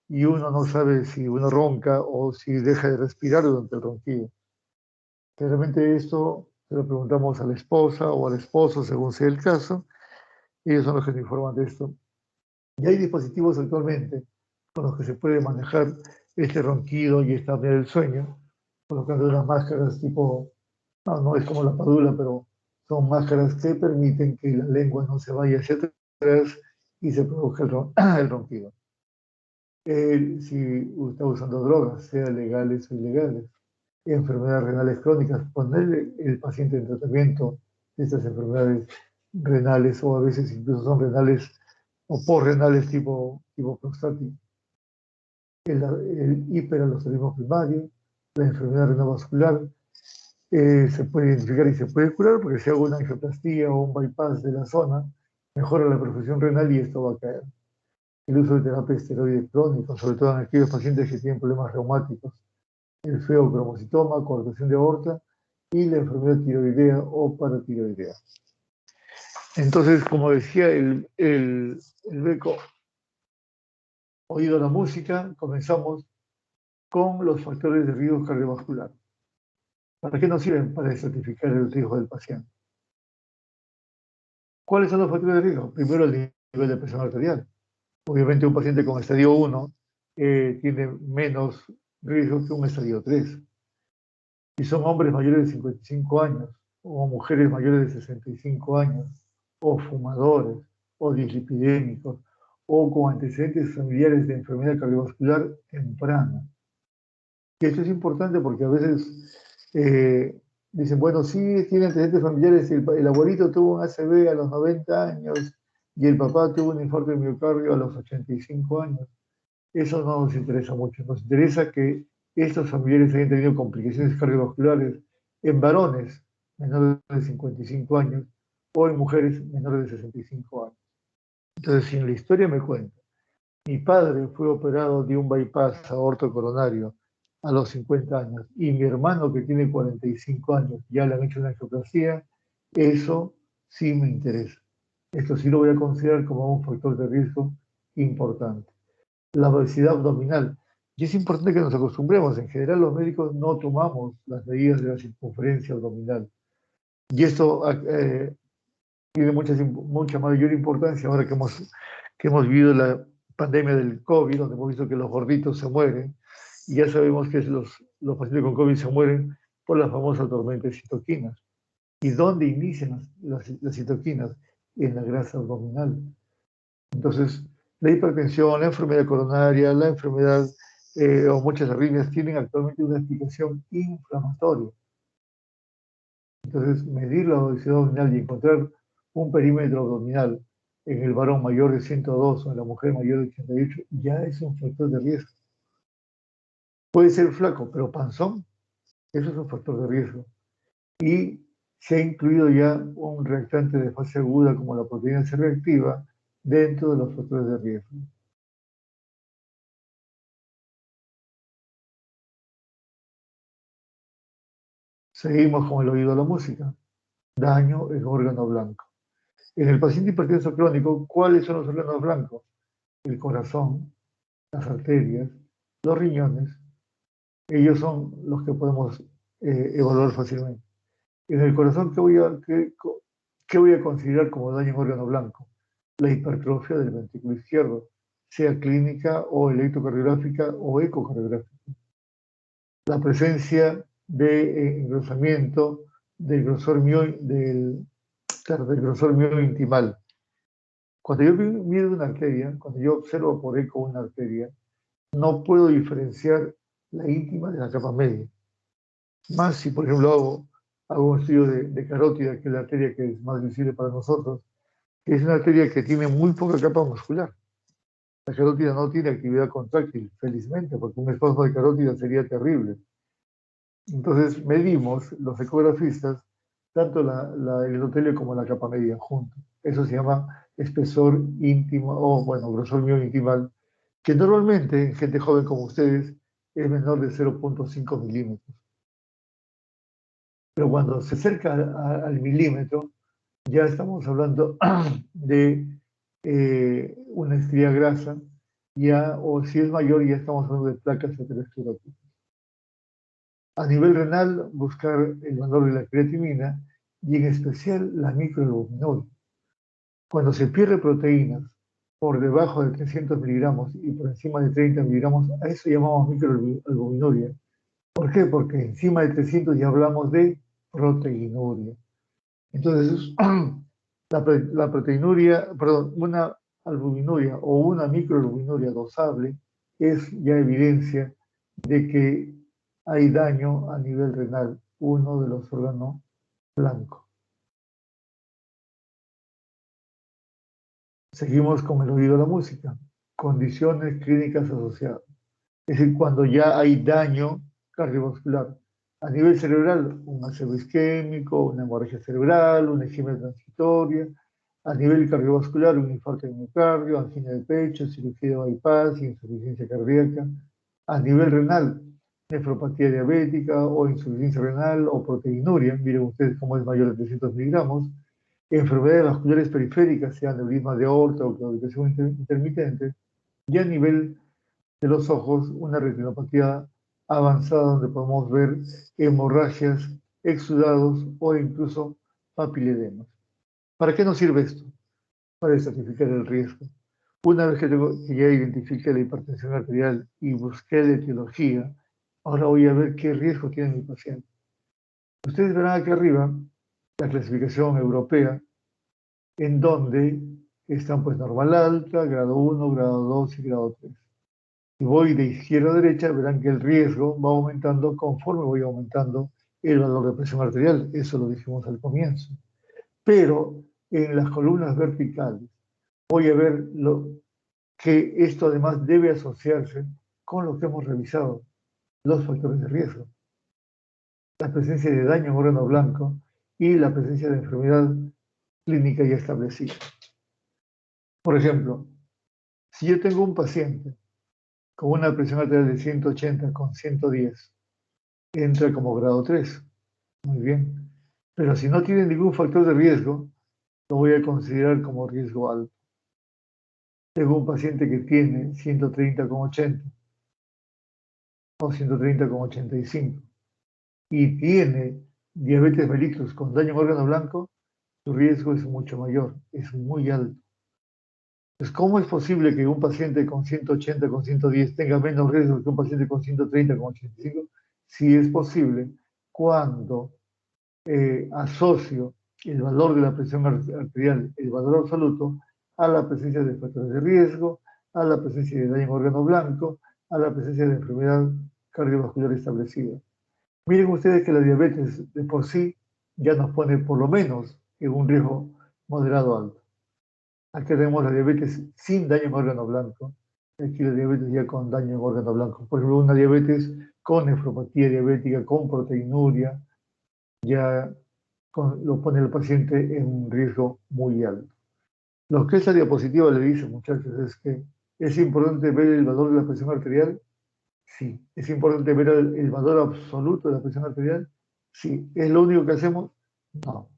y uno no sabe si uno ronca o si deja de respirar durante el ronquido. Generalmente esto se lo preguntamos a la esposa o al esposo, según sea el caso, ellos son los que nos informan de esto. Y hay dispositivos actualmente con los que se puede manejar este ronquido y esta apnea del sueño, colocando unas máscaras tipo, no es como la padula, pero son máscaras que permiten que la lengua no se vaya hacia atrás y se produzca el ronquido. Si está usando drogas, sea legales o ilegales, enfermedades renales crónicas, ponerle el paciente en tratamiento de estas enfermedades renales o a veces incluso son renales o posrenales tipo prostático. El hiperaldosteronismo primario, la enfermedad renal vascular, se puede identificar y se puede curar porque si hago una angioplastía o un bypass de la zona, mejora la perfusión renal y esto va a caer. El uso de terapia esteroide crónica, sobre todo en aquellos pacientes que tienen problemas reumáticos, el feocromocitoma, coartación de aorta y la enfermedad tiroidea o paratiroidea. Entonces, como decía el Beco, oído la música, comenzamos con los factores de riesgo cardiovascular. ¿Para qué nos sirven? Para estratificar el riesgo del paciente. ¿Cuáles son los factores de riesgo? Primero, el nivel de presión arterial. Obviamente, un paciente con estadio 1 tiene menos riesgo que un estadio 3. Si son hombres mayores de 55 años, o mujeres mayores de 65 años, o fumadores, o dislipidémicos, o con antecedentes familiares de enfermedad cardiovascular temprana. Y esto es importante porque a veces dicen, bueno, sí, tiene antecedentes familiares, el abuelito tuvo un ACV a los 90 años y el papá tuvo un infarto de miocardio a los 85 años. Eso no nos interesa mucho, nos interesa que estos familiares hayan tenido complicaciones cardiovasculares en varones menores de 55 años o en mujeres menores de 65 años. Entonces, si en la historia me cuenta, mi padre fue operado de un bypass aorto coronario a los 50 años y mi hermano que tiene 45 años ya le han hecho una angioplastía, eso sí me interesa. Esto sí lo voy a considerar como un factor de riesgo importante. La obesidad abdominal. Y es importante que nos acostumbremos. En general, los médicos no tomamos las medidas de la circunferencia abdominal. Y esto tiene mucha mayor importancia ahora que hemos vivido la pandemia del COVID, donde hemos visto que los gorditos se mueren. Y ya sabemos que los pacientes con COVID se mueren por las famosas tormentas de citoquinas. ¿Y dónde inician las citoquinas? En la grasa abdominal. Entonces, la hipertensión, la enfermedad coronaria, la enfermedad o muchas arritmias tienen actualmente una explicación inflamatoria. Entonces, medir la obesidad abdominal y encontrar un perímetro abdominal en el varón mayor de 102 o en la mujer mayor de 88 ya es un factor de riesgo. Puede ser flaco, pero panzón, eso es un factor de riesgo. Y se ha incluido ya un reactante de fase aguda como la proteína C reactiva dentro de los factores de riesgo. Seguimos con el oído a la música. Daño en órgano blanco. En el paciente hipertenso crónico, ¿cuáles son los órganos blancos? El corazón, las arterias, los riñones. Ellos son los que podemos evaluar fácilmente. En el corazón, ¿qué voy a considerar como daño en órgano blanco? La hipertrofia del ventrículo izquierdo, sea clínica o electrocardiográfica o ecocardiográfica. La presencia de engrosamiento del grosor miointimal. Cuando yo mido una arteria, cuando yo observo por eco una arteria, no puedo diferenciar la íntima de la capa media. Más si, por ejemplo, hago un estudio de carótida, que es la arteria que es más visible para nosotros, que es una arteria que tiene muy poca capa muscular. La carótida no tiene actividad contráctil, felizmente, porque un espasmo de carótida sería terrible. Entonces medimos, los ecografistas, tanto el endotelio como la capa media juntos. Eso se llama espesor íntimo, o bueno, grosor miointimal, que normalmente en gente joven como ustedes es menor de 0,5 milímetros. Pero cuando se acerca al milímetro, ya estamos hablando de una estría grasa, ya, o si es mayor, ya estamos hablando de placas ateroscleróticas. A nivel renal, buscar el valor de la creatinina y en especial la microalbuminuria. Cuando se pierde proteínas por debajo de 300 miligramos y por encima de 30 miligramos, a eso llamamos microalbuminuria. ¿Por qué? Porque encima de 300 ya hablamos de proteinuria. Entonces, la proteinuria, perdón, una albuminuria o una microalbuminuria dosable es ya evidencia de que hay daño a nivel renal, uno de los órganos blancos. Seguimos con el oído a la música. Condiciones clínicas asociadas. Es decir, cuando ya hay daño cardiovascular. A nivel cerebral, un ácido isquémico, una hemorragia cerebral, una isquemia transitoria. A nivel cardiovascular, un infarto de miocardio, angina de pecho, cirugía de bypass, insuficiencia cardíaca. A nivel renal, nefropatía diabética o insuficiencia renal o proteinuria. Miren ustedes cómo es mayor de 300 miligramos. Enfermedades vasculares periféricas, sean aneurisma de aorta o claudicación intermitente. Y a nivel de los ojos, una retinopatía avanzada donde podemos ver hemorragias, exudados o incluso papiledemas. ¿Para qué nos sirve esto? Para estratificar el riesgo. Una vez que ya identifiqué la hipertensión arterial y busqué la etiología, ahora voy a ver qué riesgo tiene mi paciente. Ustedes verán aquí arriba la clasificación europea, en donde están pues normal alta, grado 1, grado 2 y grado 3. Si voy de izquierda a derecha, verán que el riesgo va aumentando conforme voy aumentando el valor de presión arterial. Eso lo dijimos al comienzo. Pero en las columnas verticales voy a ver que esto además debe asociarse con lo que hemos revisado, los factores de riesgo. La presencia de daño en órgano blanco y la presencia de enfermedad clínica ya establecida. Por ejemplo, si yo tengo un paciente con una presión arterial de 180 con 110, entra como grado 3. Muy bien. Pero si no tiene ningún factor de riesgo, lo voy a considerar como riesgo alto. Tengo un paciente que tiene 130,80 o 130,85 y tiene diabetes mellitus con daño en órgano blanco, su riesgo es mucho mayor, es muy alto. Entonces, ¿cómo es posible que un paciente con 180, con 110 tenga menos riesgo que un paciente con 130, con 85? Sí es posible cuando asocio el valor de la presión arterial, el valor absoluto, a la presencia de factores de riesgo, a la presencia de daño en órgano blanco, a la presencia de enfermedad cardiovascular establecida. Miren ustedes que la diabetes de por sí ya nos pone por lo menos en un riesgo moderado alto. Aquí tenemos la diabetes sin daño en órgano blanco, aquí la diabetes ya con daño en órgano blanco. Por ejemplo, una diabetes con nefropatía diabética, con proteinuria, ya lo pone al paciente en un riesgo muy alto. Lo que esta diapositiva le dice, muchachos, es que es importante ver el valor de la presión arterial. Sí. ¿Es importante ver el valor absoluto de la presión arterial? Sí. ¿Es lo único que hacemos? No.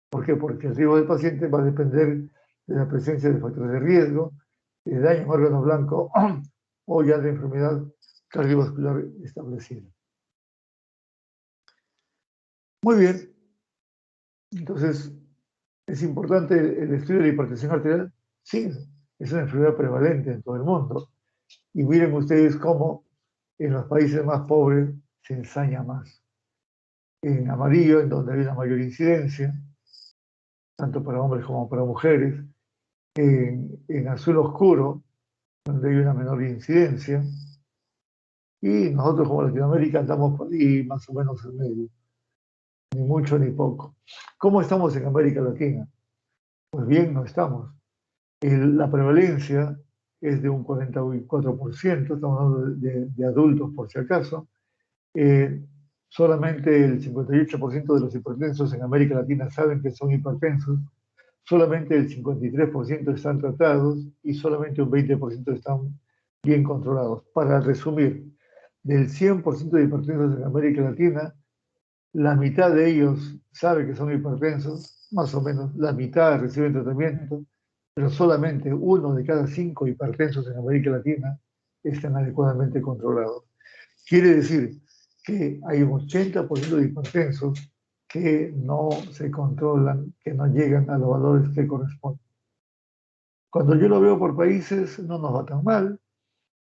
¿Por qué? Porque el riesgo del paciente va a depender de la presencia de factores de riesgo, de daño en órgano blanco o ya de enfermedad cardiovascular establecida. Muy bien. Entonces, ¿es importante el estudio de la hipertensión arterial? Sí, es una enfermedad prevalente en todo el mundo. Y miren ustedes cómo en los países más pobres se ensaña más. En amarillo, en donde hay una mayor incidencia, tanto para hombres como para mujeres. En azul oscuro, donde hay una menor incidencia. Y nosotros como Latinoamérica andamos por ahí más o menos en medio. Ni mucho ni poco. ¿Cómo estamos en América Latina? Pues bien, no estamos. La prevalencia es de un 44%, estamos hablando de adultos por si acaso. Solamente el 58% de los hipertensos en América Latina saben que son hipertensos, solamente el 53% están tratados y solamente un 20% están bien controlados. Para resumir, del 100% de hipertensos en América Latina, la mitad de ellos sabe que son hipertensos, más o menos, la mitad reciben tratamiento, pero solamente 1 de cada 5 hipertensos en América Latina están adecuadamente controlados. Quiere decir que hay un 80% de hipertensos que no se controlan, que no llegan a los valores que corresponden. Cuando yo lo veo por países, no nos va tan mal.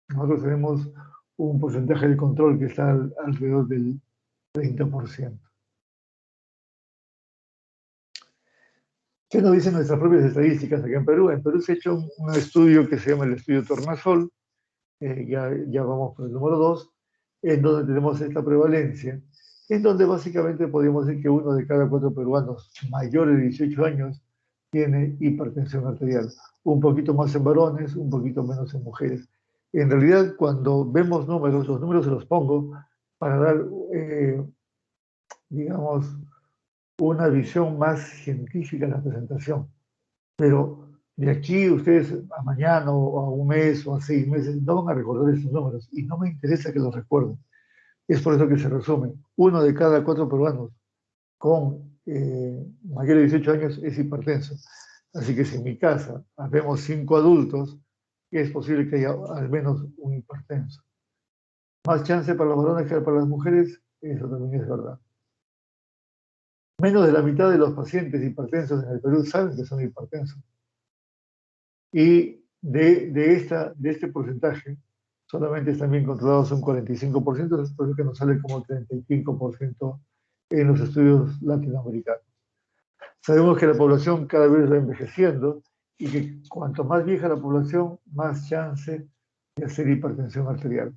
Nosotros tenemos un porcentaje de control que está alrededor del 30%. ¿Qué nos dicen nuestras propias estadísticas aquí en Perú? En Perú se ha hecho un estudio que se llama el estudio Tornasol, ya vamos por el número 2, en donde tenemos esta prevalencia, en donde básicamente podemos decir que 1 de cada 4 peruanos mayores de 18 años tiene hipertensión arterial, un poquito más en varones, un poquito menos en mujeres. En realidad, cuando vemos números, los números se los pongo para dar, digamos, una visión más científica de la presentación. Pero de aquí ustedes a mañana o a un mes o a 6 meses no van a recordar estos números y no me interesa que los recuerden. Es por eso que se resume. 1 de cada 4 peruanos con mayor de 18 años es hipertenso. Así que si en mi casa vemos 5 adultos, es posible que haya al menos un hipertenso. Más chance para los varones que para las mujeres, eso también es verdad. Menos de la mitad de los pacientes hipertensos en el Perú saben que son hipertensos. Y de este porcentaje, solamente están bien controlados un 45%, es por eso que nos sale como 35% en los estudios latinoamericanos. Sabemos que la población cada vez va envejeciendo y que cuanto más vieja la población, más chance de hacer hipertensión arterial.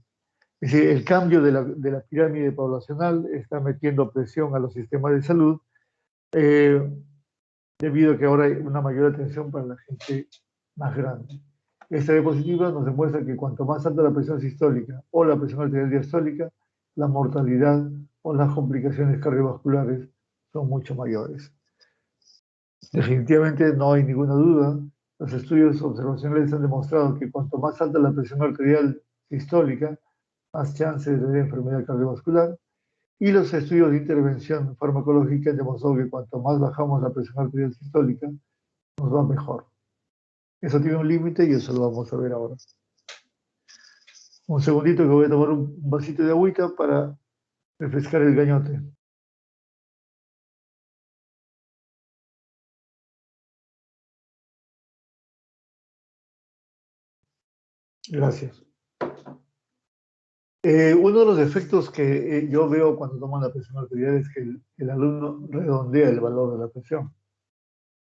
Es decir, el cambio de la pirámide poblacional está metiendo presión a los sistemas de salud debido a que ahora hay una mayor atención para la gente más grande. Esta diapositiva nos demuestra que cuanto más alta la presión sistólica o la presión arterial diastólica, la mortalidad o las complicaciones cardiovasculares son mucho mayores. Definitivamente no hay ninguna duda, los estudios observacionales han demostrado que cuanto más alta la presión arterial sistólica, más chances de tener enfermedad cardiovascular, y los estudios de intervención farmacológica han demostrado que cuanto más bajamos la presión arterial sistólica, nos va mejor. Eso tiene un límite y eso lo vamos a ver ahora. Un segundito que voy a tomar un vasito de agüita para refrescar el gañote. Gracias. Uno de los efectos que yo veo cuando toman la presión arterial es que el alumno redondea el valor de la presión.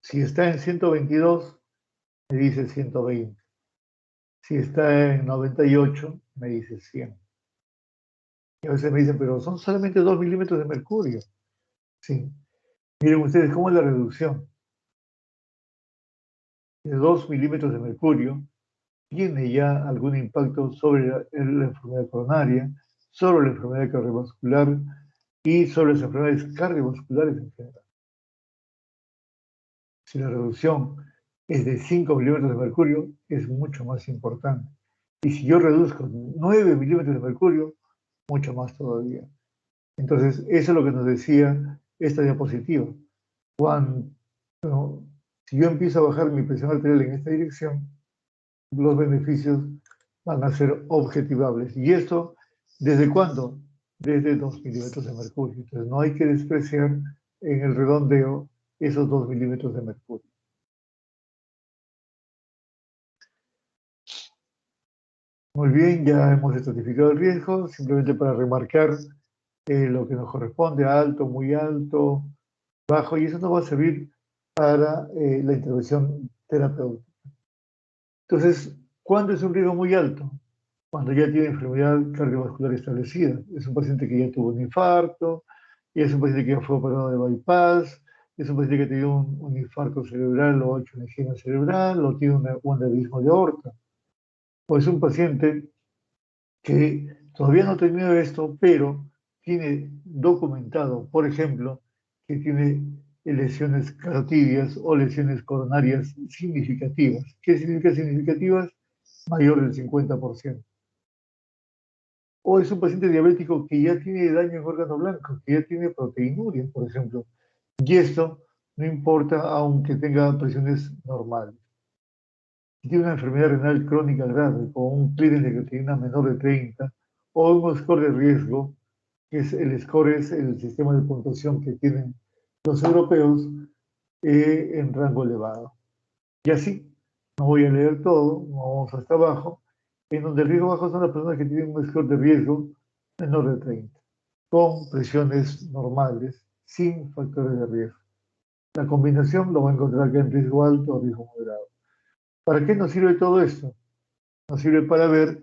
Si está en 122, me dice 120. Si está en 98, me dice 100. Y a veces me dicen, pero son solamente 2 milímetros de mercurio. Sí. Miren ustedes cómo es la reducción. De 2 milímetros de mercurio tiene ya algún impacto sobre la enfermedad coronaria, sobre la enfermedad cardiovascular y sobre las enfermedades cardiovasculares en general. Si la reducción es de 5 milímetros de mercurio, es mucho más importante. Y si yo reduzco 9 milímetros de mercurio, mucho más todavía. Entonces, eso es lo que nos decía esta diapositiva. Cuando, si yo empiezo a bajar mi presión arterial en esta dirección, los beneficios van a ser objetivables. ¿Y esto desde cuándo? Desde 2 milímetros de mercurio. Entonces, no hay que despreciar en el redondeo esos 2 milímetros de mercurio. Muy bien, ya hemos estratificado el riesgo, simplemente para remarcar lo que nos corresponde, alto, muy alto, bajo, y eso nos va a servir para la intervención terapéutica. Entonces, ¿cuándo es un riesgo muy alto? Cuando ya tiene enfermedad cardiovascular establecida. Es un paciente que ya tuvo un infarto, y es un paciente que ya fue operado de bypass, es un paciente que tiene un infarto cerebral o ha hecho una angina cerebral, o tiene un aneurisma de aorta. O es un paciente que todavía no ha tenido esto, pero tiene documentado, por ejemplo, que tiene lesiones carotidias o lesiones coronarias significativas. ¿Qué significa significativas? Mayor del 50%. O es un paciente diabético que ya tiene daño en órgano blanco, que ya tiene proteinuria, por ejemplo. Y esto no importa aunque tenga presiones normales. Si tiene una enfermedad renal crónica grave, con un clearance de creatinina menor de 30, o un score de riesgo, que es el score es el sistema de puntuación que tienen los europeos en rango elevado. Y así, no voy a leer todo, vamos hasta abajo, en donde el riesgo bajo son las personas que tienen un score de riesgo menor de 30, con presiones normales, sin factores de riesgo. La combinación lo va a encontrar acá en riesgo alto o riesgo moderado. ¿Para qué nos sirve todo esto? Nos sirve para ver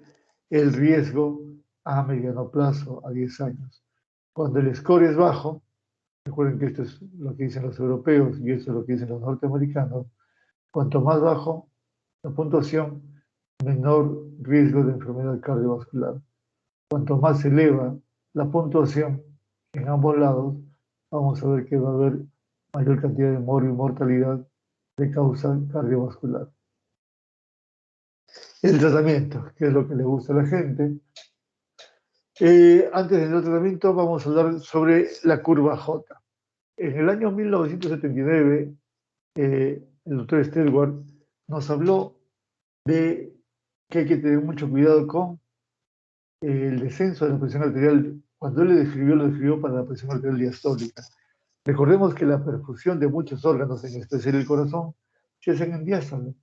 el riesgo a mediano plazo, a 10 años. Cuando el score es bajo, recuerden que esto es lo que dicen los europeos y esto es lo que dicen los norteamericanos, cuanto más bajo la puntuación, menor riesgo de enfermedad cardiovascular. Cuanto más se eleva la puntuación en ambos lados, vamos a ver que va a haber mayor cantidad de morbio y mortalidad de causa cardiovascular. El tratamiento, que es lo que le gusta a la gente. Antes del tratamiento vamos a hablar sobre la curva J. En el año 1979, el doctor Stewart nos habló de que hay que tener mucho cuidado con el descenso de la presión arterial. Cuando él lo describió para la presión arterial diastólica. Recordemos que la perfusión de muchos órganos, en especial el corazón, se hacen en diástole.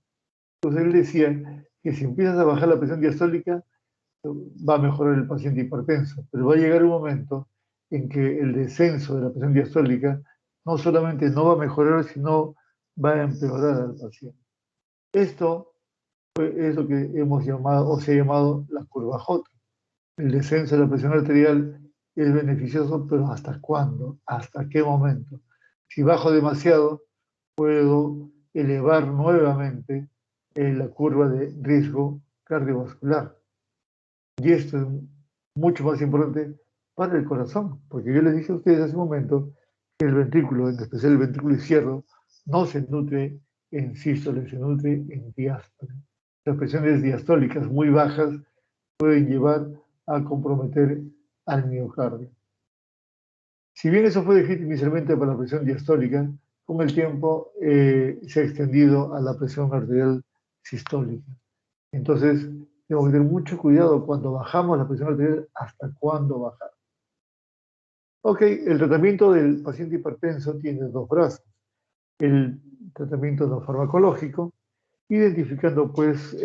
Entonces él decía que si empiezas a bajar la presión diastólica, va a mejorar el paciente hipertenso, pero va a llegar un momento en que el descenso de la presión diastólica no solamente no va a mejorar, sino va a empeorar al paciente. Esto es lo que hemos llamado, o se ha llamado la curva J. El descenso de la presión arterial es beneficioso, pero ¿hasta cuándo? ¿Hasta qué momento? Si bajo demasiado, puedo elevar nuevamente la curva de riesgo cardiovascular. Y esto es mucho más importante para el corazón, porque yo les dije a ustedes hace un momento que el ventrículo, en especial el ventrículo izquierdo, no se nutre en sístole, se nutre en diástole. Las presiones diastólicas muy bajas pueden llevar a comprometer al miocardio. Si bien eso fue descrito inicialmente para la presión diastólica, con el tiempo se ha extendido a la presión arterial sistólica. Entonces, tengo que tener mucho cuidado cuando bajamos la presión arterial, hasta cuándo bajar. Ok, el tratamiento del paciente hipertenso tiene dos brazos. El tratamiento no farmacológico, identificando pues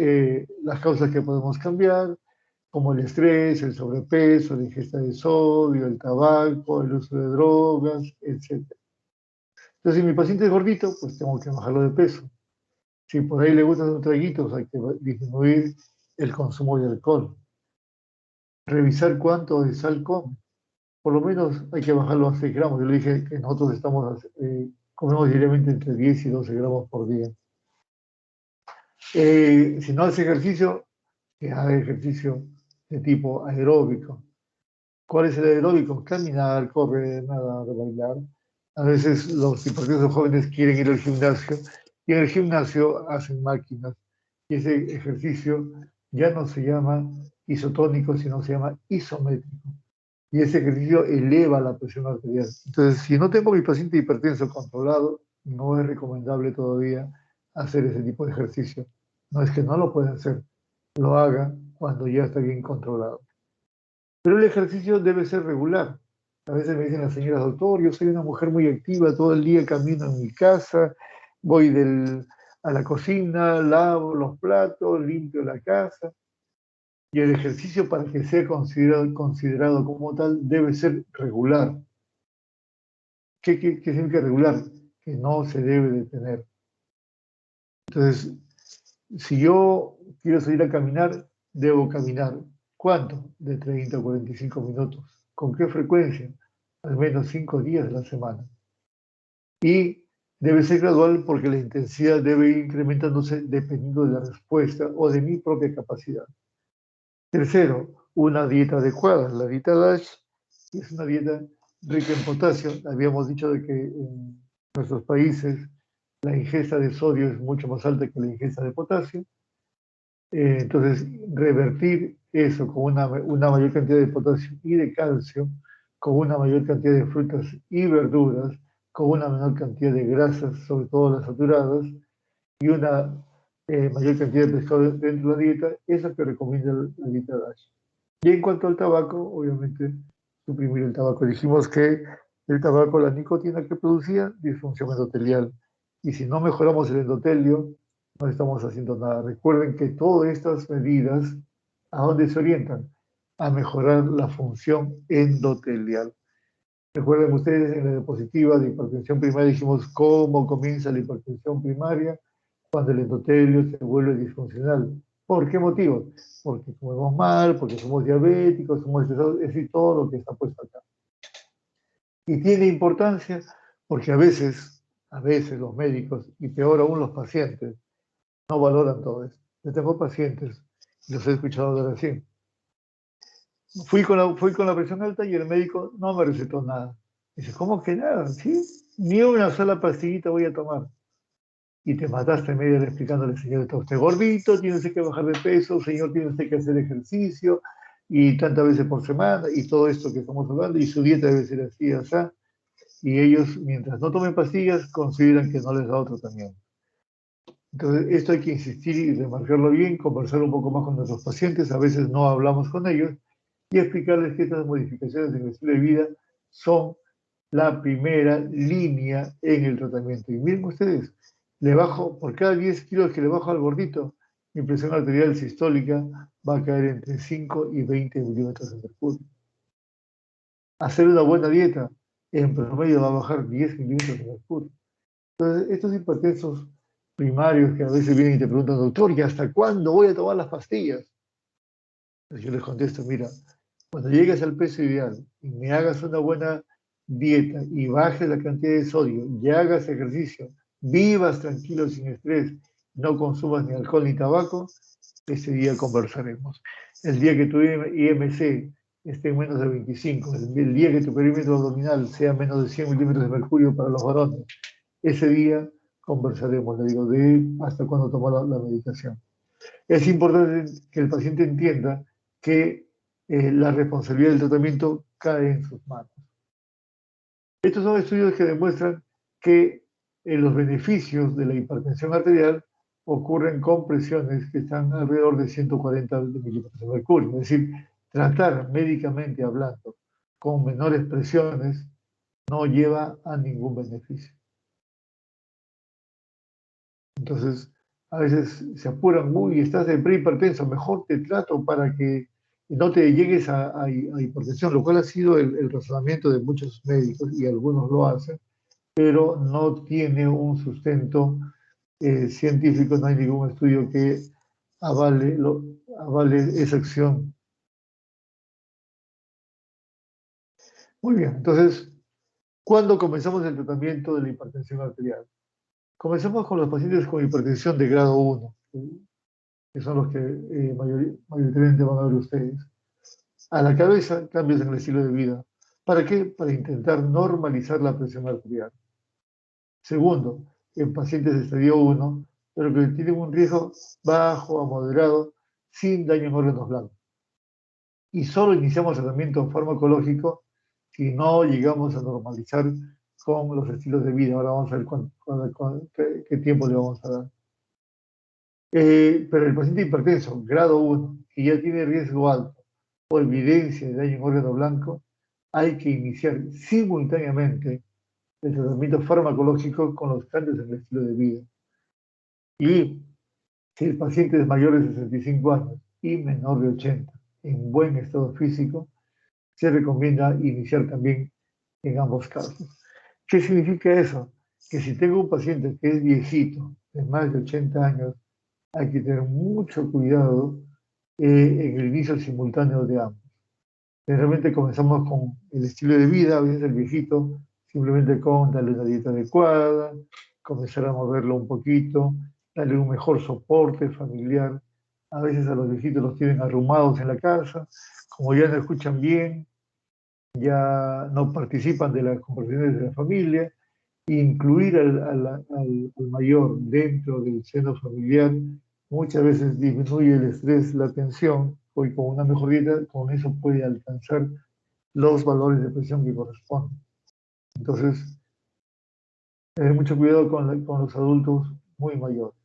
las causas que podemos cambiar, como el estrés, el sobrepeso, la ingesta de sodio, el tabaco, el uso de drogas, etc. Entonces, si mi paciente es gordito, pues tengo que bajarlo de peso. Si por ahí le gustan los traguitos, hay que disminuir el consumo de alcohol. Revisar cuánto de sal come. Por lo menos hay que bajarlo a 6 gramos. Yo le dije que nosotros comemos diariamente entre 10 y 12 gramos por día. Si no hace ejercicio, que haga ejercicio de tipo aeróbico. ¿Cuál es el aeróbico? Caminar, correr, nadar, bailar. A veces los hipertensos jóvenes quieren ir al gimnasio y en el gimnasio hacen máquinas y ese ejercicio ya no se llama isotónico, sino se llama isométrico. Y ese ejercicio eleva la presión arterial. Entonces, si no tengo mi paciente hipertenso controlado, no es recomendable todavía hacer ese tipo de ejercicio. No es que no lo pueda hacer, lo haga cuando ya está bien controlado. Pero el ejercicio debe ser regular. A veces me dicen las señoras, doctor, yo soy una mujer muy activa, todo el día camino en mi casa, voy a la cocina, lavo los platos, limpio la casa. Y el ejercicio, para que sea considerado como tal, debe ser regular. ¿Qué significa regular? Que no se debe detener. Entonces, si yo quiero salir a caminar, debo caminar. ¿Cuánto? De 30 a 45 minutos. ¿Con qué frecuencia? Al menos 5 días de la semana. Y debe ser gradual porque la intensidad debe ir incrementándose dependiendo de la respuesta o de mi propia capacidad. Tercero, una dieta adecuada. La dieta DASH es una dieta rica en potasio. Habíamos dicho de que en nuestros países la ingesta de sodio es mucho más alta que la ingesta de potasio. Entonces, revertir eso con una mayor cantidad de potasio y de calcio, con una mayor cantidad de frutas y verduras, con una menor cantidad de grasas, sobre todo las saturadas, y una mayor cantidad de pescado dentro de la dieta, es lo que recomienda la dieta DASH. Y en cuanto al tabaco, obviamente, suprimir el tabaco. Dijimos que el tabaco, la nicotina que producía, disfunción endotelial. Y si no mejoramos el endotelio, no estamos haciendo nada. Recuerden que todas estas medidas, ¿a dónde se orientan? A mejorar la función endotelial. Recuerden ustedes en la diapositiva de hipertensión primaria dijimos cómo comienza la hipertensión primaria cuando el endotelio se vuelve disfuncional. ¿Por qué motivo? Porque comemos mal, porque somos diabéticos, somos estresados, es decir, todo lo que está puesto acá. Y tiene importancia porque a veces los médicos, y peor aún los pacientes, no valoran todo esto. Yo tengo pacientes, los he escuchado de recién. Fui con la presión alta y el médico no me recetó nada. Dice, ¿cómo que nada? ¿Sí? Ni una sola pastillita voy a tomar. Y te mataste medio explicándole, señor, está usted gordito, tiene usted que bajar de peso, señor, tiene usted que hacer ejercicio, y tantas veces por semana, y todo esto que estamos hablando, y su dieta debe ser así, así. Y ellos, mientras no tomen pastillas, consideran que no les da otro tratamiento. Entonces, esto hay que insistir y remarcarlo bien, conversar un poco más con nuestros pacientes, a veces no hablamos con ellos, y explicarles que estas modificaciones en el estilo de vida son la primera línea en el tratamiento. Y miren ustedes, le bajo, por cada 10 kilos que le bajo al gordito, mi presión arterial sistólica va a caer entre 5 y 20 milímetros de mercurio. Hacer una buena dieta, en promedio va a bajar 10 milímetros de mercurio. Entonces, estos hipertensos primarios que a veces vienen y te preguntan, doctor, ¿y hasta cuándo voy a tomar las pastillas? Yo les contesto, mira, cuando llegues al peso ideal y me hagas una buena dieta y bajes la cantidad de sodio y hagas ejercicio, vivas tranquilo sin estrés, no consumas ni alcohol ni tabaco, ese día conversaremos. El día que tu IMC esté en menos de 25, el día que tu perímetro abdominal sea menos de 100 milímetros de mercurio para los varones, ese día conversaremos, le digo, de hasta cuándo tomar la medicación. Es importante que el paciente entienda que la responsabilidad del tratamiento cae en sus manos. Estos son estudios que demuestran que los beneficios de la hipertensión arterial ocurren con presiones que están alrededor de 140 milímetros de mercurio. Es decir, tratar médicamente hablando con menores presiones no lleva a ningún beneficio. Entonces, a veces se apuran, uy, estás de prehipertenso, mejor te trato para que no te llegues a hipertensión, lo cual ha sido el razonamiento de muchos médicos y algunos lo hacen, pero no tiene un sustento científico, no hay ningún estudio que avale esa acción. Muy bien, entonces, ¿cuándo comenzamos el tratamiento de la hipertensión arterial? Comenzamos con los pacientes con hipertensión de grado 1, que son los que mayoritariamente van a ver ustedes. A la cabeza, cambios en el estilo de vida. ¿Para qué? Para intentar normalizar la presión arterial. Segundo, en pacientes de estadio 1, pero que tienen un riesgo bajo a moderado, sin daño en órganos blancos. Y solo iniciamos tratamiento farmacológico si no llegamos a normalizar con los estilos de vida. Ahora vamos a ver qué tiempo le vamos a dar. Pero el paciente hipertenso, grado 1, que ya tiene riesgo alto o evidencia de daño en órgano blanco, hay que iniciar simultáneamente el tratamiento farmacológico con los cambios en el estilo de vida. Y si el paciente es mayor de 65 años y menor de 80, en buen estado físico, se recomienda iniciar también en ambos casos. ¿Qué significa eso? Que si tengo un paciente que es viejito, de más de 80 años, hay que tener mucho cuidado en el inicio simultáneo de ambos. Generalmente comenzamos con el estilo de vida, a veces el viejito, simplemente con darle una dieta adecuada, comenzar a moverlo un poquito, darle un mejor soporte familiar. A veces a los viejitos los tienen arrumados en la casa, como ya no escuchan bien, ya no participan de las conversaciones de la familia, incluir al mayor dentro del seno familiar muchas veces disminuye el estrés, la tensión, y con una mejor dieta, con eso puede alcanzar los valores de presión que corresponden. Entonces, tener mucho cuidado con los adultos muy mayores.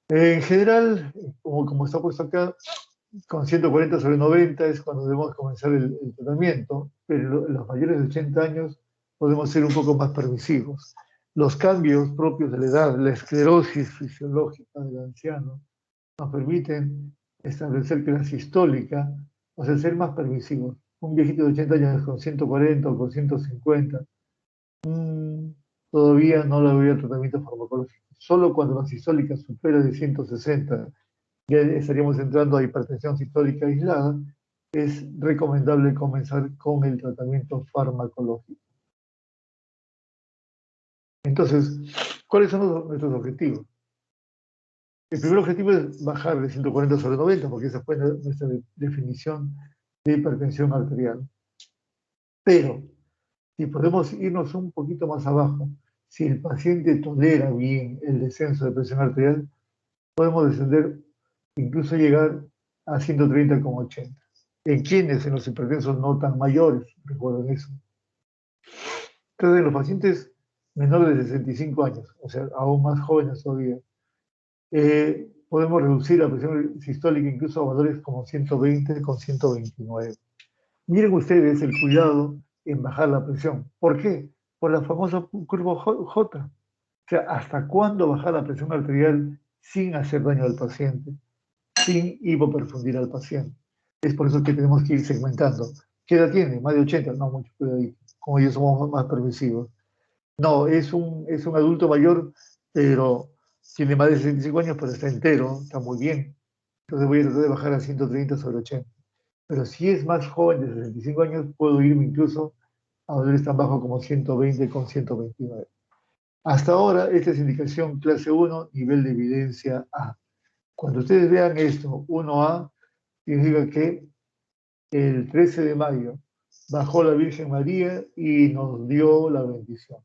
En general, como está puesto acá, con 140/90 es cuando debemos comenzar el tratamiento, pero los mayores de 80 años podemos ser un poco más permisivos. Los cambios propios de la edad, la esclerosis fisiológica del anciano, nos permiten establecer que la sistólica, o sea, ser más permisivos. Un viejito de 80 años con 140 o con 150, todavía no le voy al tratamiento farmacológico. Solo cuando la sistólica supera de 160, ya estaríamos entrando a hipertensión sistólica aislada, es recomendable comenzar con el tratamiento farmacológico. Entonces, ¿cuáles son nuestros objetivos? El primer objetivo es bajar de 140/90, porque esa fue nuestra definición de hipertensión arterial. Pero, si podemos irnos un poquito más abajo, si el paciente tolera bien el descenso de presión arterial, podemos descender, incluso llegar a 130/80. ¿En quiénes? En los hipertensos no tan mayores, recuerden eso. Entonces, en los pacientes menores de 65 años, o sea, aún más jóvenes todavía, podemos reducir la presión sistólica incluso a valores como 120 con 129. Miren ustedes el cuidado en bajar la presión. ¿Por qué? Por la famosa curva J. O sea, ¿hasta cuándo bajar la presión arterial sin hacer daño al paciente, sin hipoperfundir al paciente? Es por eso que tenemos que ir segmentando. ¿Qué edad tiene? ¿Más de 80? No, mucho cuidadito. Como ellos somos más permisivos. No, es un adulto mayor, pero tiene más de 65 años, pero está entero, está muy bien. Entonces voy a tratar de bajar a 130/80. Pero si es más joven de 65 años, puedo irme incluso a valores tan bajos como 120/129. Hasta ahora, esta es indicación clase 1, nivel de evidencia A. Cuando ustedes vean esto, 1A, significa que el 13 de mayo bajó la Virgen María y nos dio la bendición.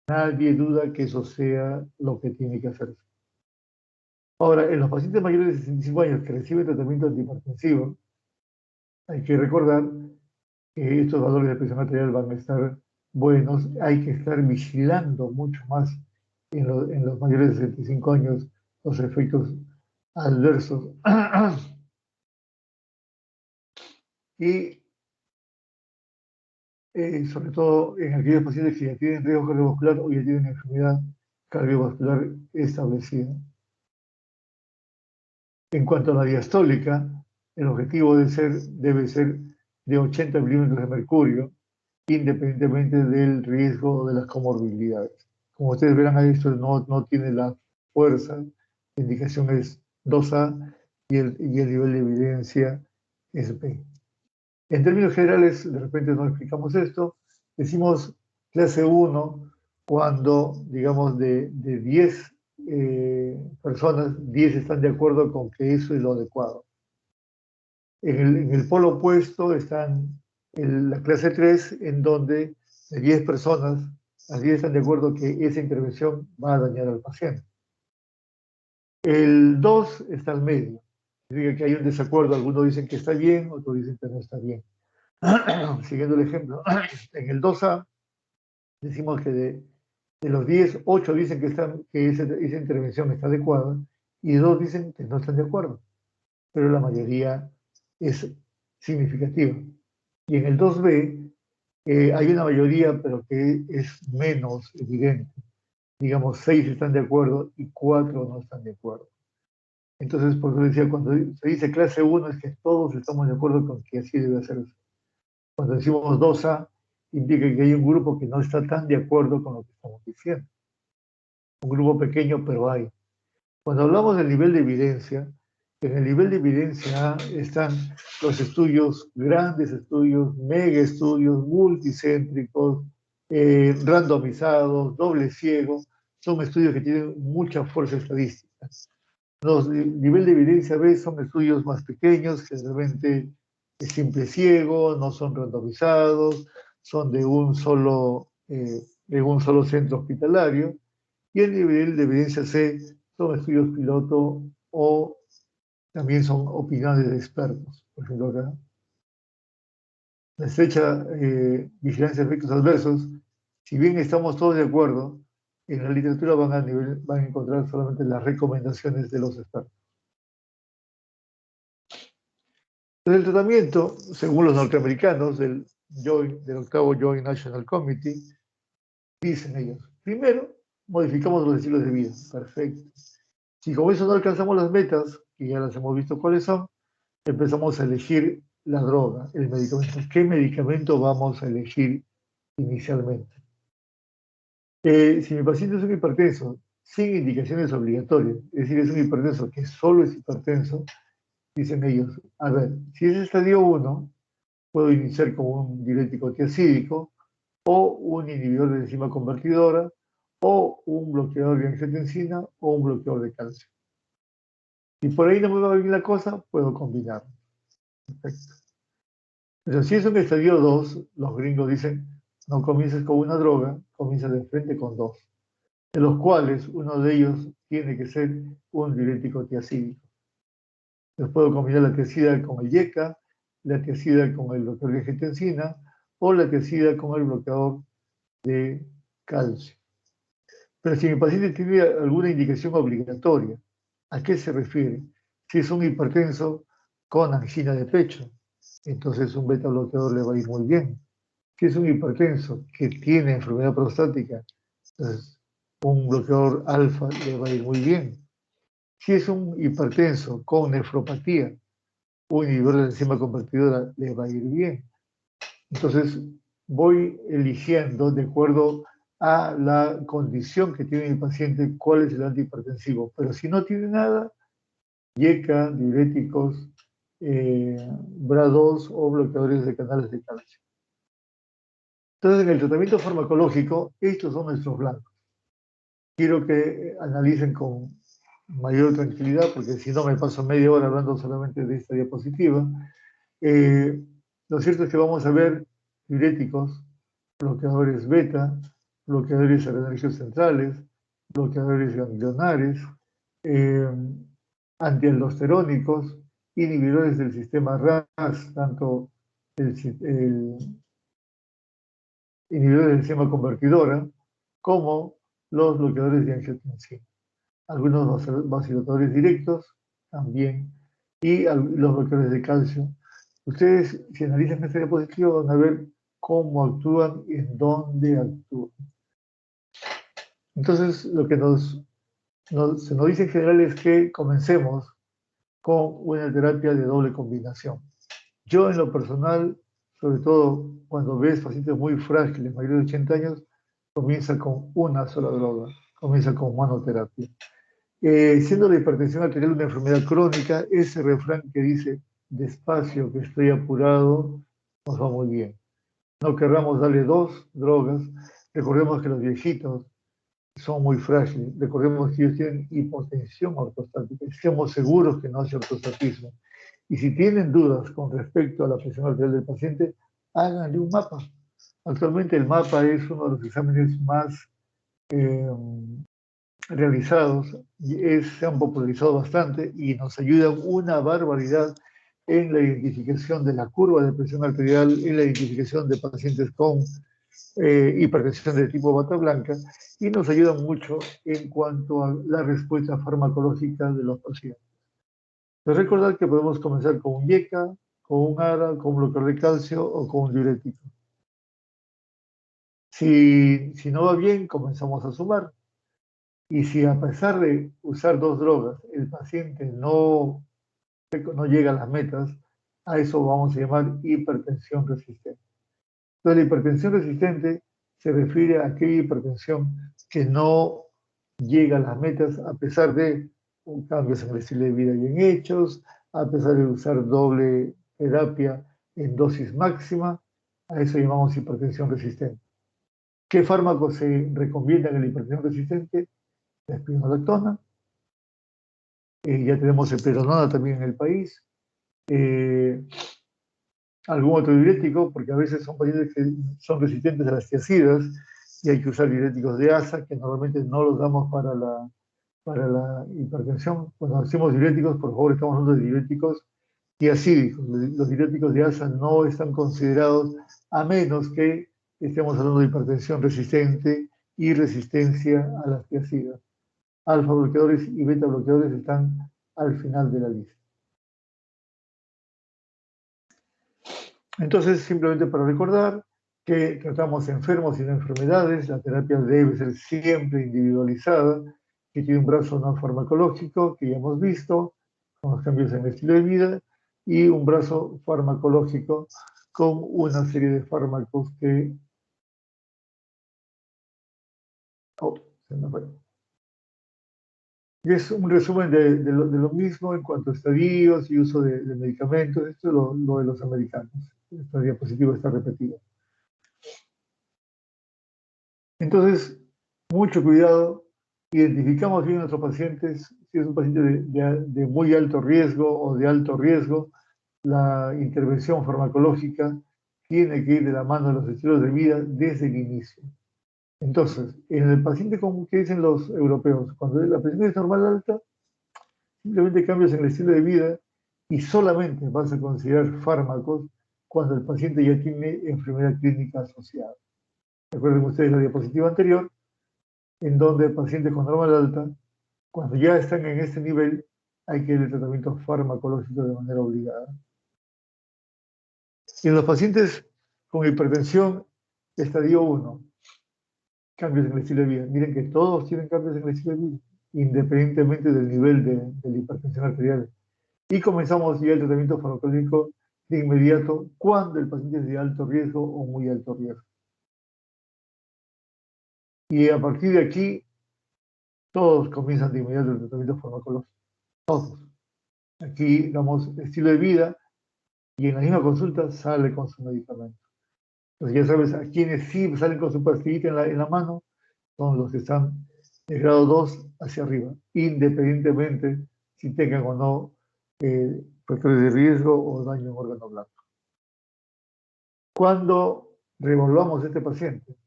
Nadie duda que eso sea lo que tiene que hacerse. Ahora, en los pacientes mayores de 65 años que reciben tratamiento antihipertensivo, hay que recordar que estos valores de presión arterial van a estar buenos, hay que estar vigilando mucho más en los mayores de 65 años los efectos adversos. Y sobre todo en aquellos pacientes que ya tienen riesgo cardiovascular o ya tienen una enfermedad cardiovascular establecida. En cuanto a la diastólica, el objetivo debe ser de 80 milímetros de mercurio, independientemente del riesgo de las comorbilidades. Como ustedes verán, esto no tiene la fuerza, la indicación es 2A y el nivel de evidencia es B. En términos generales, de repente no explicamos esto, decimos clase 1 cuando, digamos, de 10 personas, 10 están de acuerdo con que eso es lo adecuado. En el polo opuesto están la clase 3, en donde de 10 personas, las 10 están de acuerdo que esa intervención va a dañar al paciente. El 2 está al medio, significa que hay un desacuerdo, algunos dicen que está bien, otros dicen que no está bien. Siguiendo el ejemplo, en el 2A decimos que de los 10, 8 dicen que esa intervención está adecuada y 2 dicen que no están de acuerdo, pero la mayoría es significativa. Y en el 2B hay una mayoría, pero que es menos evidente. Digamos, 6 están de acuerdo y 4 no están de acuerdo. Entonces, por eso decía, cuando se dice clase 1 es que todos estamos de acuerdo con que así debe hacerse. Cuando decimos 2A, indica que hay un grupo que no está tan de acuerdo con lo que estamos diciendo. Un grupo pequeño, pero hay. Cuando hablamos del nivel de evidencia, en el nivel de evidencia A están los estudios, grandes estudios, mega estudios, multicéntricos, randomizados, doble ciego, son estudios que tienen mucha fuerza estadística. Los nivel de evidencia B son estudios más pequeños, generalmente es simple ciego, no son randomizados, son de un solo centro hospitalario, y el nivel de evidencia C son estudios piloto o también son opiniones de expertos. Por ejemplo, acá, la estrecha vigilancia de efectos adversos, si bien estamos todos de acuerdo, en la literatura van a encontrar solamente las recomendaciones de los expertos. Entonces, el tratamiento, según los norteamericanos del octavo Joint National Committee, dicen ellos, primero, modificamos los estilos de vida. Perfecto. Si con eso no alcanzamos las metas, que ya las hemos visto cuáles son, empezamos a elegir la droga, el medicamento. ¿Qué medicamento vamos a elegir inicialmente? Si mi paciente es un hipertenso sin indicaciones obligatorias, es decir, es un hipertenso que solo es hipertenso, dicen ellos, a ver, si es estadio 1, puedo iniciar con un diurético tiazídico o un inhibidor de enzima convertidora o un bloqueador de angiotensina o un bloqueador de calcio. Si por ahí no me va bien la cosa, puedo combinar. Perfecto. Pero si es un estadio 2, los gringos dicen, no comiences con una droga, comienza de frente con 2, de los cuales uno de ellos tiene que ser un diurético tiazídico. Entonces puedo combinar la tiazida con el YECA, la tiazida con el bloqueador de angiotensina o la tiazida con el bloqueador de calcio. Pero si mi paciente tiene alguna indicación obligatoria, ¿a qué se refiere? Si es un hipertenso con angina de pecho, entonces un beta bloqueador le va a ir muy bien. Si es un hipertenso que tiene enfermedad prostática, entonces un bloqueador alfa le va a ir muy bien. Si es un hipertenso con nefropatía, un inhibidor de la enzima convertidora le va a ir bien. Entonces voy eligiendo de acuerdo a la condición que tiene el paciente cuál es el antihipertensivo. Pero si no tiene nada, YECA, diuréticos, BRA2 o bloqueadores de canales de calcio. Entonces, en el tratamiento farmacológico, estos son nuestros blancos. Quiero que analicen con mayor tranquilidad, porque si no me paso media hora hablando solamente de esta diapositiva. Lo cierto es que vamos a ver diuréticos, bloqueadores beta, bloqueadores adrenérgicos centrales, bloqueadores ganglionares, antialdosterónicos, inhibidores del sistema RAS, tanto el inhibidores de enzima convertidora, como los bloqueadores de angiotensina. Algunos vasodilatadores directos también, y los bloqueadores de calcio. Ustedes, si analizan esta diapositiva, van a ver cómo actúan y en dónde actúan. Entonces, lo que se nos dice en general es que comencemos con una terapia de doble combinación. Yo, en lo personal, sobre todo cuando ves pacientes muy frágiles, mayores de 80 años, comienza con una sola droga, comienza con monoterapia. Siendo la hipertensión arterial una enfermedad crónica, ese refrán que dice, despacio, que estoy apurado, nos va muy bien. No querramos darle dos drogas. Recordemos que los viejitos son muy frágiles. Recordemos que ellos tienen hipotensión ortostática. Estemos seguros que no hace ortostatismo. Y si tienen dudas con respecto a la presión arterial del paciente, háganle un mapa. Actualmente el mapa es uno de los exámenes más eh, realizados, se han popularizado bastante y nos ayudan una barbaridad en la identificación de la curva de presión arterial, en la identificación de pacientes con hipertensión de tipo bata blanca, y nos ayudan mucho en cuanto a la respuesta farmacológica de los pacientes. Pero recordar que podemos comenzar con un IECA, con un ARA, con un bloqueador de calcio o con un diurético. Si no va bien, comenzamos a sumar. Y si a pesar de usar dos drogas, el paciente no llega a las metas, a eso vamos a llamar hipertensión resistente. Entonces, la hipertensión resistente se refiere a aquella hipertensión que no llega a las metas a pesar de cambios en el estilo de vida bien hechos, a pesar de usar doble terapia en dosis máxima, a eso llamamos hipertensión resistente. ¿Qué fármacos se recomiendan en la hipertensión resistente? La espironolactona, ya tenemos eplerenona también en el país, algún otro diurético, porque a veces son pacientes que son resistentes a las tiazidas y hay que usar diuréticos de ASA, que normalmente no los damos para la hipertensión. Cuando hacemos diuréticos, por favor, estamos hablando de diuréticos tiazídicos. Los diuréticos de ASA no están considerados a menos que estemos hablando de hipertensión resistente y resistencia a las tiazidas. Alfa bloqueadores y beta bloqueadores están al final de la lista. Entonces, simplemente para recordar que tratamos enfermos y no enfermedades, la terapia debe ser siempre individualizada, que tiene un brazo no farmacológico, que ya hemos visto, con los cambios en el estilo de vida, y un brazo farmacológico con una serie de fármacos que... Oh, se me fue. Y es un resumen de lo mismo en cuanto a estadios y uso de medicamentos. Esto es lo de los americanos. Esta diapositiva está repetida. Entonces, mucho cuidado. Identificamos bien a nuestros pacientes. Si es un paciente de muy alto riesgo o de alto riesgo, la intervención farmacológica tiene que ir de la mano de los estilos de vida desde el inicio. Entonces, en el paciente, como que dicen los europeos, cuando la presión es normal alta, simplemente cambios en el estilo de vida y solamente vas a considerar fármacos cuando el paciente ya tiene enfermedad clínica asociada. Recuerden ustedes la diapositiva anterior, en donde pacientes con normal alta, cuando ya están en este nivel, hay que dar el tratamiento farmacológico de manera obligada. Y en los pacientes con hipertensión, estadio 1, cambios en el estilo de vida. Miren que todos tienen cambios en el estilo de vida, independientemente del nivel de la hipertensión arterial. Y comenzamos ya el tratamiento farmacológico de inmediato cuando el paciente es de alto riesgo o muy alto riesgo. Y a partir de aquí, todos comienzan de inmediato el tratamiento farmacológico. Todos. Aquí damos estilo de vida y en la misma consulta sale con su medicamento. Entonces ya sabes, a quienes sí salen con su pastillita en la mano son los que están de grado 2 hacia arriba, independientemente si tengan o no factores de riesgo o daño en órgano blanco. Cuando revolvamos a este paciente,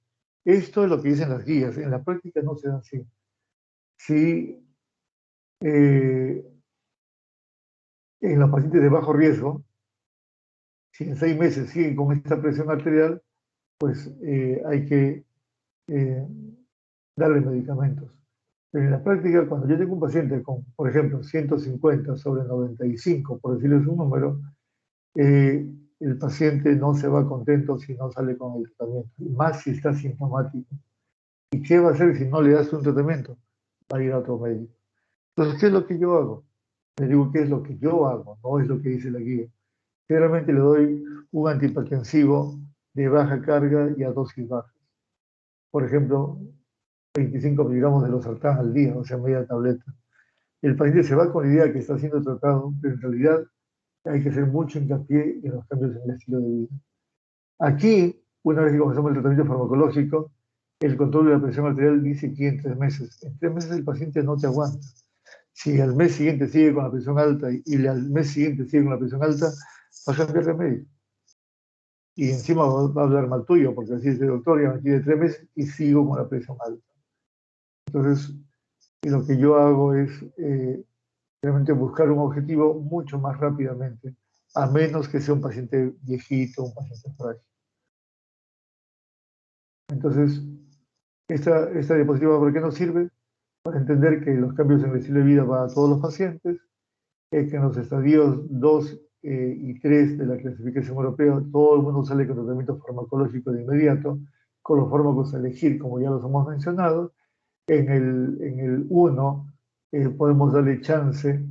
esto es lo que dicen las guías, en la práctica no se da así. Si en los pacientes de bajo riesgo, si en 6 meses siguen con esta presión arterial, pues hay que darle medicamentos. Pero en la práctica, cuando yo tengo un paciente con, por ejemplo, 150 sobre 95, por decirles un número, el paciente no se va contento si no sale con el tratamiento, y más si está sintomático. ¿Y qué va a hacer si no le das un tratamiento? Va a ir a otro médico. Entonces, ¿qué es lo que yo hago? Le digo qué es lo que yo hago, no es lo que dice la guía. Generalmente le doy un antihipertensivo de baja carga y a dosis bajas. Por ejemplo, 25 miligramos de losartán al día, o sea, media tableta. El paciente se va con la idea que está siendo tratado, pero en realidad hay que hacer mucho hincapié en los cambios en el estilo de vida. Aquí, una vez que comenzamos el tratamiento farmacológico, el control de la presión arterial dice que en 3 meses. En 3 meses el paciente no te aguanta. Si al mes siguiente sigue con la presión alta y al mes siguiente sigue con la presión alta, va a cambiar de médico. Y encima va a hablar mal tuyo, porque así dice, doctor, ya me tiene 3 meses y sigo con la presión alta. Entonces, lo que yo hago es realmente buscar un objetivo mucho más rápidamente, a menos que sea un paciente viejito, un paciente frágil. Entonces, esta diapositiva, ¿por qué nos sirve? Para entender que los cambios en el estilo de vida van a todos los pacientes, que en los estadios 2 y 3 de la clasificación europea, todo el mundo sale con tratamiento farmacológico de inmediato, con los fármacos a elegir, como ya los hemos mencionado. En el 1 podemos darle chance,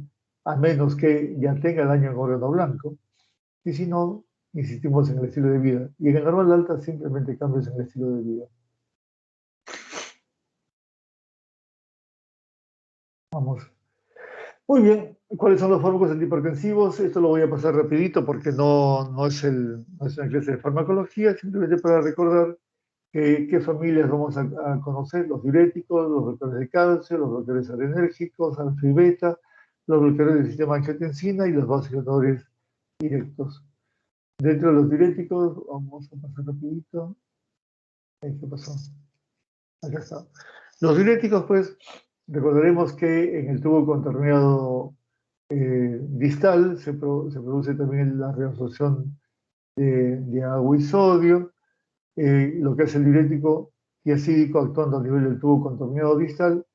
a menos que ya tenga daño en órgano blanco, y si no, insistimos en el estilo de vida. Y en el normal alta, simplemente cambios en el estilo de vida. Vamos. Muy bien, ¿cuáles son los fármacos antihipertensivos? Esto lo voy a pasar rapidito porque no es una clase de farmacología, simplemente para recordar qué familias vamos a conocer: los diuréticos, los bloqueadores de calcio, los bloqueadores adrenérgicos, alfa y beta, los bloqueadores del sistema angiotensina y los vasodilatadores directos. Dentro de los diuréticos, vamos a pasar rapidito. ¿Qué pasó? Acá está. Los diuréticos, pues, recordaremos que en el tubo contorneado distal se produce también la reabsorción de agua y sodio, lo que hace el diurético tiacídico actuando a nivel del tubo contorneado distal.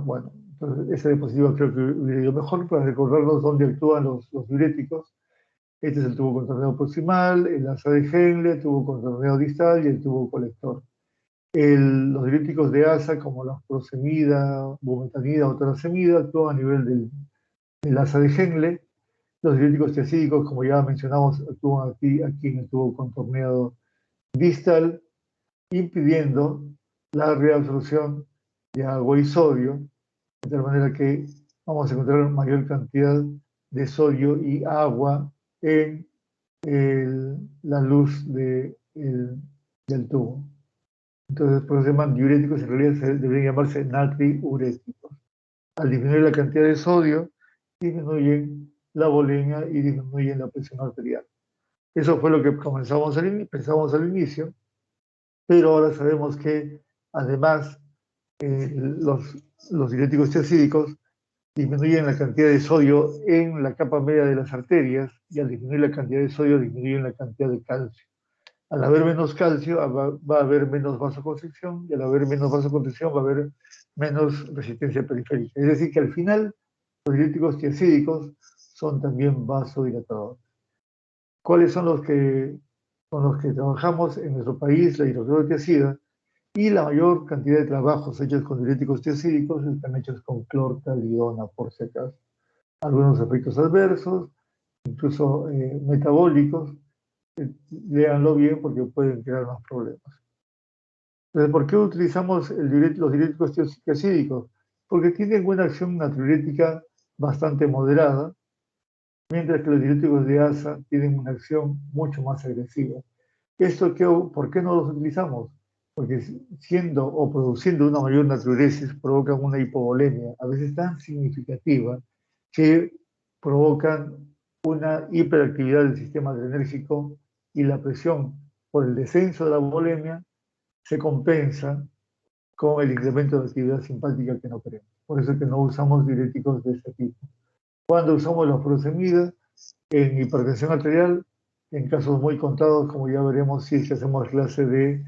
Bueno, entonces esa diapositiva creo que hubiera ido mejor para recordarnos dónde actúan los diuréticos. Este es el tubo contorneado proximal, el asa de Henle, el tubo contorneado distal y el tubo colector. Los diuréticos de asa, como la furosemida, bumetanida o toracemida, actúan a nivel del asa de Henle. Los diuréticos tiacídicos, como ya mencionamos, actúan aquí en el tubo contorneado distal, impidiendo la reabsorción de agua y sodio, de tal manera que vamos a encontrar mayor cantidad de sodio y agua en la luz del tubo. Entonces, por eso se llaman diuréticos, en realidad deberían llamarse natriuréticos. Al disminuir la cantidad de sodio, disminuyen la volemia y disminuyen la presión arterial. Eso fue lo que pensamos al inicio, pero ahora sabemos que además los diuréticos tiacídicos disminuyen la cantidad de sodio en la capa media de las arterias, y al disminuir la cantidad de sodio disminuyen la cantidad de calcio. Al haber menos calcio va a haber menos vasoconstricción, y al haber menos vasoconstricción va a haber menos resistencia periférica. Es decir, que al final los diuréticos tiacídicos son también vasodilatadores. ¿Cuáles son con los que trabajamos en nuestro país? La hidroclorotiazida, y la mayor cantidad de trabajos hechos con diuréticos tiacídicos están hechos con clortalidona, por si acaso. Algunos efectos adversos, incluso metabólicos, léanlo bien porque pueden crear más problemas. Entonces, ¿por qué utilizamos los diuréticos tiacídicos? Porque tienen una acción natriurética bastante moderada, mientras que los diuréticos de asa tienen una acción mucho más agresiva. ¿Por qué no los utilizamos? Porque siendo o produciendo una mayor natriuresis provocan una hipovolemia, a veces tan significativa, que provocan una hiperactividad del sistema adrenérgico, y la presión por el descenso de la volemia se compensa con el incremento de actividad simpática que no queremos. Por eso es que no usamos diuréticos de este tipo. Cuando usamos la furosemida en hipertensión arterial, en casos muy contados, como ya veremos si es que hacemos clase de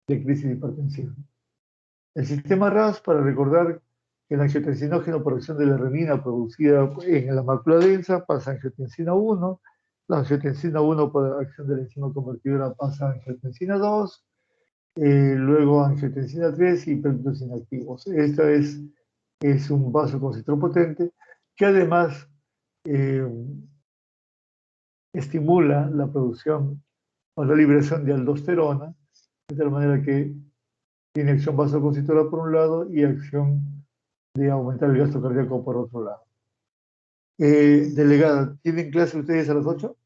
crisis hipertensiva. El sistema RAS, para recordar que el angiotensinógeno por acción de la renina producida en la mácula densa pasa a angiotensina 1, la angiotensina 1 por acción de la enzima convertidora pasa a angiotensina 2, luego angiotensina 3 y péptidos inactivos. Esta es un vasoconstrictor potente que además estimula la producción o la liberación de aldosterona, de tal manera que tiene acción vasoconstrictora por un lado y acción de aumentar el gasto cardíaco por otro lado. Delegada, ¿tienen clase ustedes a las 8?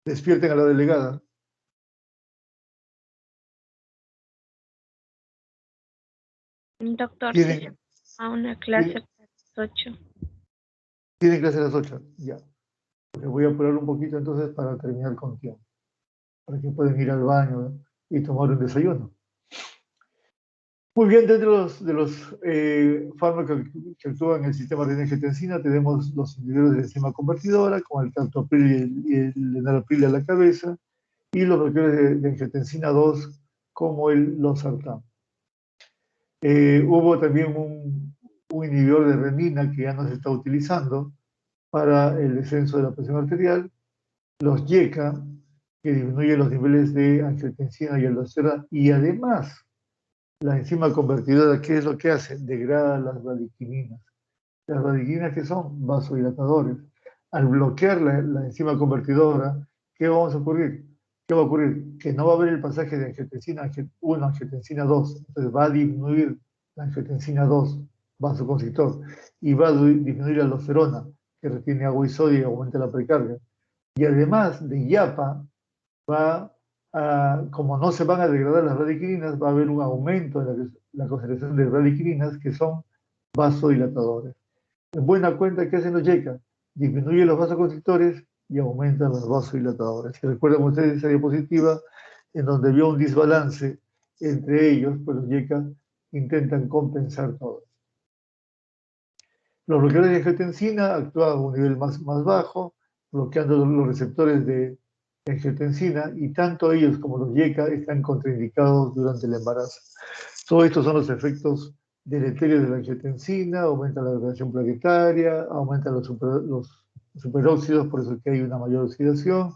Despierten a la delegada. Doctor, sí, ¿Tienen, a una clase a las 8. ¿Tienen clase a las 8? Ya. Les voy a apurar un poquito entonces para terminar con tiempo, para que puedan ir al baño y tomar un desayuno. Muy bien, dentro de los fármacos que actúan en el sistema de angiotensina tenemos los inhibidores de la enzima convertidora, como el captopril y el enalapril a la cabeza, y los bloqueadores de angiotensina 2, como el losartán. Hubo también un inhibidor de renina que ya no se está utilizando para el descenso de la presión arterial, los YECA, que disminuyen los niveles de angiotensina y aldosterona, y además la enzima convertidora, ¿qué es lo que hace? Degrada las radiquininas. Las radiquininas, que son vasodilatadores. Al bloquear la enzima convertidora, ¿qué vamos a ocurrir? ¿Qué va a ocurrir? Que no va a haber el pasaje de angiotensina 1 a angiotensina 2. Entonces va a disminuir la angiotensina 2, vasoconstrictor, y va a disminuir la aldosterona, que retiene agua y sodio y aumenta la precarga. Y además de IAPA, como no se van a degradar las radiquininas, va a haber un aumento en la concentración de radiquininas, que son vasodilatadores. En buena cuenta, ¿qué hacen los YECA? Disminuyen los vasoconstrictores y aumentan los vasodilatadores. Si recuerdan ustedes esa diapositiva en donde vio un desbalance entre ellos, pues los YECA intentan compensar todo. Los bloqueadores de angiotensina actúan a un nivel más bajo, bloqueando los receptores de angiotensina, y tanto ellos como los YECA están contraindicados durante el embarazo. Todos estos son los efectos deleterios de la angiotensina: aumenta la degradación plaquetaria, aumenta los superóxidos, por eso es que hay una mayor oxidación,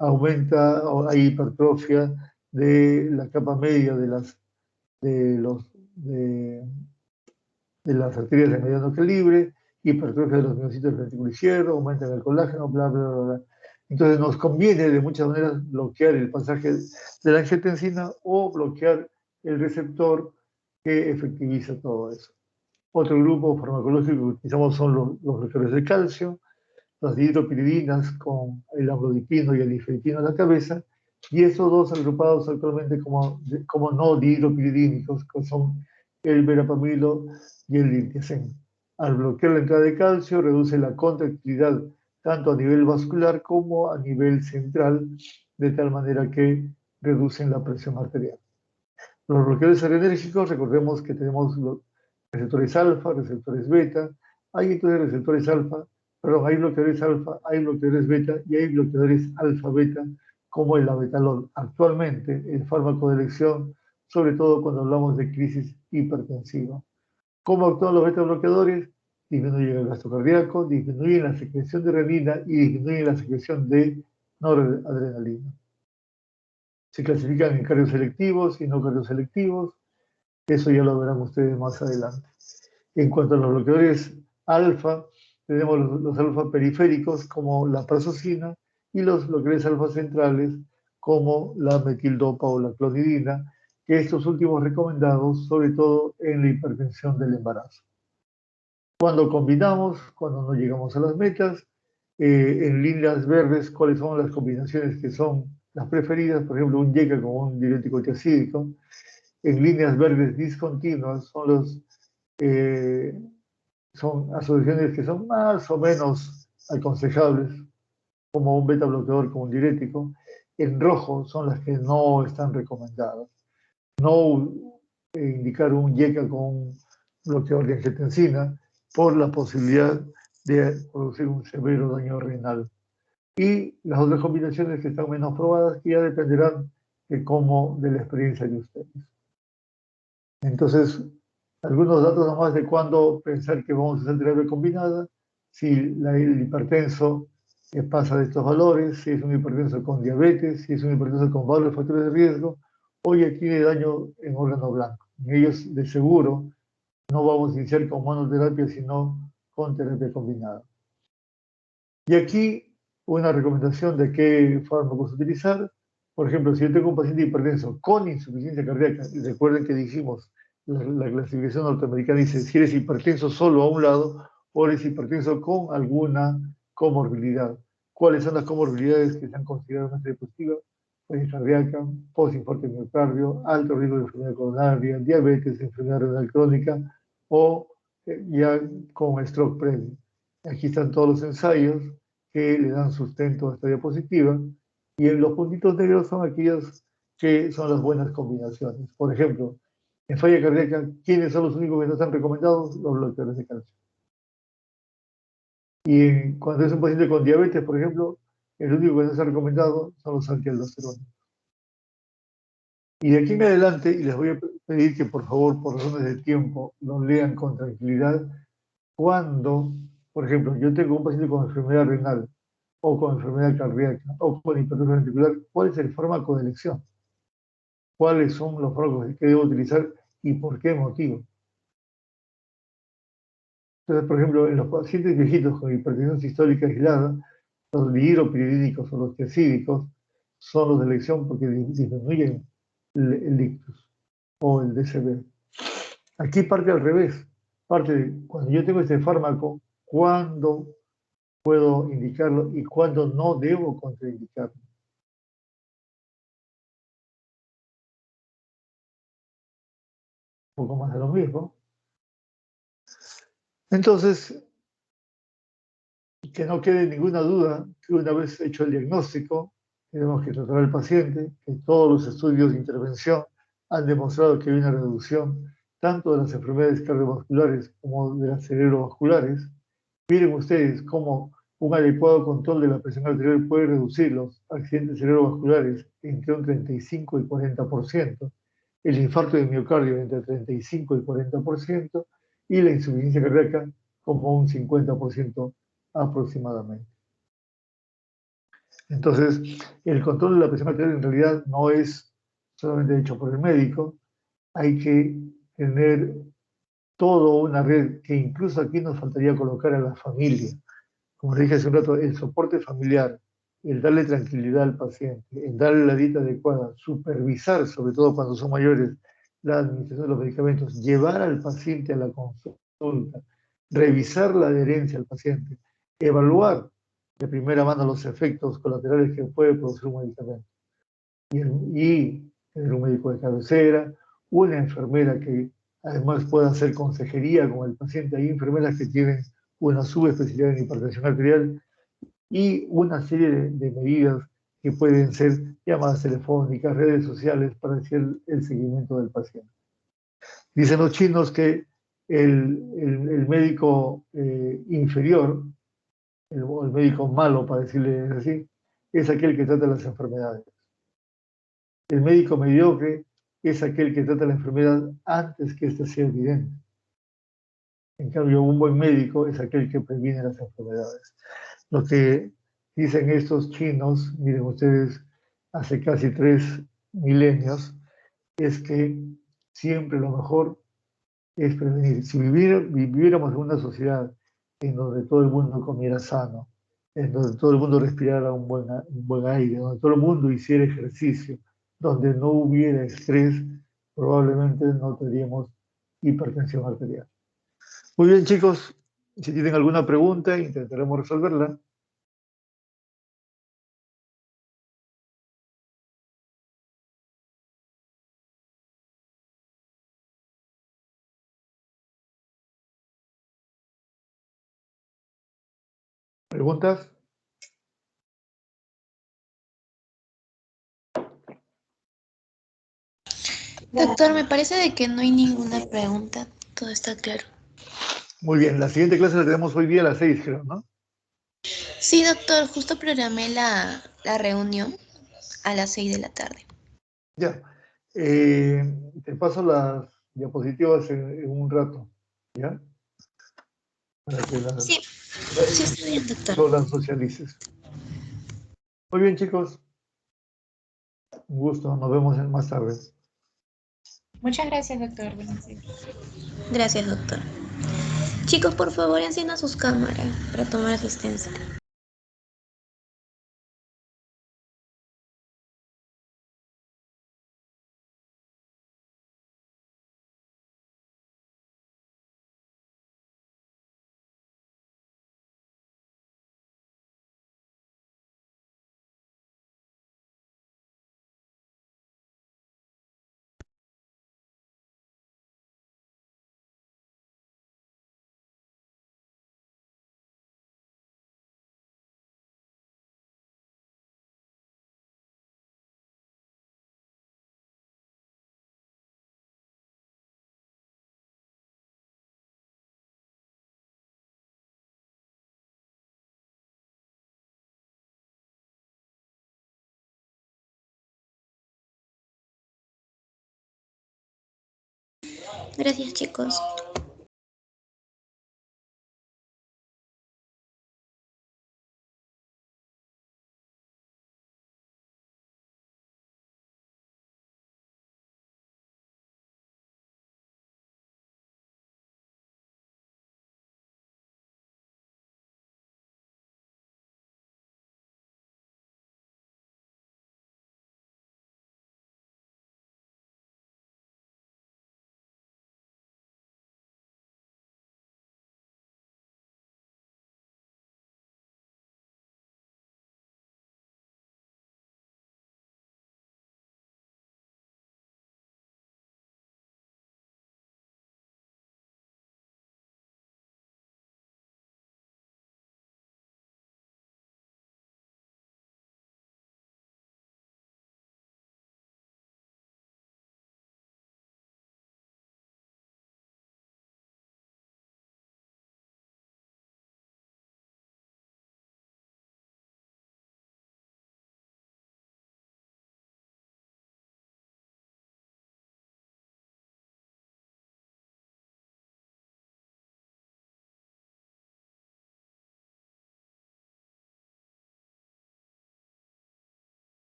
hay hipertrofia de la capa media de las arterias de mediano calibre, hipertrofia de los miocitos del ventrículo izquierdo, aumenta el colágeno, bla, bla, bla, bla. Entonces nos conviene de muchas maneras bloquear el pasaje de la angiotensina o bloquear el receptor que efectiviza todo eso. Otro grupo farmacológico que utilizamos son los bloqueadores de calcio, las dihidropiridinas con el amlodipino y el ifedipino en la cabeza, y esos dos agrupados actualmente como no dihidropiridínicos, que son el verapamilo y el diltiazem. Al bloquear la entrada de calcio, reduce la contractilidad tanto a nivel vascular como a nivel central, de tal manera que reducen la presión arterial. Los bloqueadores adrenérgicos, recordemos que tenemos los receptores alfa, receptores beta. Hay entonces receptores alfa, perdón, hay bloqueadores alfa, hay bloqueadores beta y hay bloqueadores alfa-beta, como el labetalol. Actualmente, el fármaco de elección, sobre todo cuando hablamos de crisis hipertensiva. ¿Cómo actúan los beta bloqueadores? Disminuyen el gasto cardíaco, disminuyen la secreción de renina y disminuyen la secreción de noradrenalina. Se clasifican en cardioselectivos y no cardioselectivos. Eso ya lo verán ustedes más adelante. En cuanto a los bloqueadores alfa, tenemos los alfa periféricos como la prazosina y los bloqueadores alfa centrales como la metildopa o la clonidina, que estos últimos recomendados sobre todo en la hipertensión del embarazo. Cuando combinamos, cuando no llegamos a las metas, en líneas verdes, ¿cuáles son las combinaciones que son las preferidas? Por ejemplo, un YECA con un diurético tiazídico. En líneas verdes discontinuas son asociaciones que son más o menos aconsejables, como un beta bloqueador con un diurético. En rojo son las que no están recomendadas. No indicar un YECA con un bloqueador de angiotensina, por la posibilidad de producir un severo daño renal. Y las otras combinaciones que están menos probadas, que ya dependerán de la experiencia de ustedes. Entonces, algunos datos nomás de cuándo pensar que vamos a hacer terapia combinada, si el hipertenso pasa de estos valores, si es un hipertenso con diabetes, si es un hipertenso con varios factores de riesgo, o ya tiene daño en órgano blanco. En ellos, de seguro, no vamos a iniciar con monoterapia, sino con terapia combinada. Y aquí una recomendación de qué fármacos utilizar. Por ejemplo, si yo tengo un paciente hipertenso con insuficiencia cardíaca, y recuerden que dijimos, la clasificación norteamericana dice si eres hipertenso solo a un lado o eres hipertenso con alguna comorbilidad. ¿Cuáles son las comorbilidades que se han considerado en esta diapositiva? Pues cardíaca, postinfarto de miocardio, alto riesgo de enfermedad coronaria, diabetes, enfermedad renal crónica o ya con stroke previo. Aquí están todos los ensayos que le dan sustento a esta diapositiva y en los puntitos negros son aquellos que son las buenas combinaciones. Por ejemplo, en falla cardíaca, ¿quiénes son los únicos que no están recomendados? Los bloqueadores de calcio. Y cuando es un paciente con diabetes, por ejemplo, el único que no está recomendado son los antialdosterónicos. Y de aquí en adelante, y les voy a pedir que por favor, por razones de tiempo, lo lean con tranquilidad, cuando, por ejemplo, yo tengo un paciente con enfermedad renal, o con enfermedad cardíaca, o con hipertensión ventricular, ¿cuál es el fármaco de elección? ¿Cuáles son los fármacos que debo utilizar y por qué motivo? Entonces, por ejemplo, en los pacientes viejitos con hipertensión sistólica aislada, los dihidropiridínicos o los tiazídicos son los de elección porque disminuyen el ictus o el DCB. Aquí parte al revés. Parte de cuando yo tengo este fármaco, ¿cuándo puedo indicarlo y cuándo no debo contraindicarlo? Un poco más de lo mismo. Entonces, que no quede ninguna duda que una vez hecho el diagnóstico, tenemos que tratar al paciente, que todos los estudios de intervención han demostrado que hay una reducción tanto de las enfermedades cardiovasculares como de las cerebrovasculares. Miren ustedes cómo un adecuado control de la presión arterial puede reducir los accidentes cerebrovasculares entre un 35 y 40%, el infarto de miocardio entre 35 y 40%, y la insuficiencia cardíaca como un 50% aproximadamente. Entonces, el control de la presión arterial en realidad no es solamente hecho por el médico, hay que tener toda una red que incluso aquí nos faltaría colocar a la familia. Como dije hace un rato, el soporte familiar, el darle tranquilidad al paciente, el darle la dieta adecuada, supervisar, sobre todo cuando son mayores, la administración de los medicamentos, llevar al paciente a la consulta, revisar la adherencia al paciente, evaluar de primera mano los efectos colaterales que puede producir un medicamento. Y tener un médico de cabecera, una enfermera que además pueda hacer consejería con el paciente. Hay enfermeras que tienen una subespecialidad en hipertensión arterial y una serie de medidas que pueden ser llamadas telefónicas, redes sociales para hacer el seguimiento del paciente. Dicen los chinos que el médico inferior, el médico malo, para decirle así, es aquel que trata las enfermedades. El médico mediocre es aquel que trata la enfermedad antes que ésta sea evidente. En cambio, un buen médico es aquel que previene las enfermedades. Lo que dicen estos chinos, miren ustedes, hace casi 3 milenios, es que siempre lo mejor es prevenir. Si viviéramos en una sociedad en donde todo el mundo comiera sano, en donde todo el mundo respirara un buen aire, donde todo el mundo hiciera ejercicio, donde no hubiera estrés, probablemente no tendríamos hipertensión arterial. Muy bien, chicos, si tienen alguna pregunta, intentaremos resolverla. ¿Preguntas? Doctor, me parece de que no hay ninguna pregunta. Todo está claro. Muy bien, la siguiente clase la tenemos hoy día a las 6, creo, ¿no? Sí, doctor, justo programé la reunión a las 6 de la tarde. Ya. Te paso las diapositivas en un rato, ¿ya? Para que Sí, sí está bien, doctor. las socialices. Muy bien, chicos. Un gusto. Nos vemos más tarde. Muchas gracias, doctor. Buenas noches. Gracias, doctor. Chicos, por favor, enciendan sus cámaras para tomar asistencia. Gracias, chicos.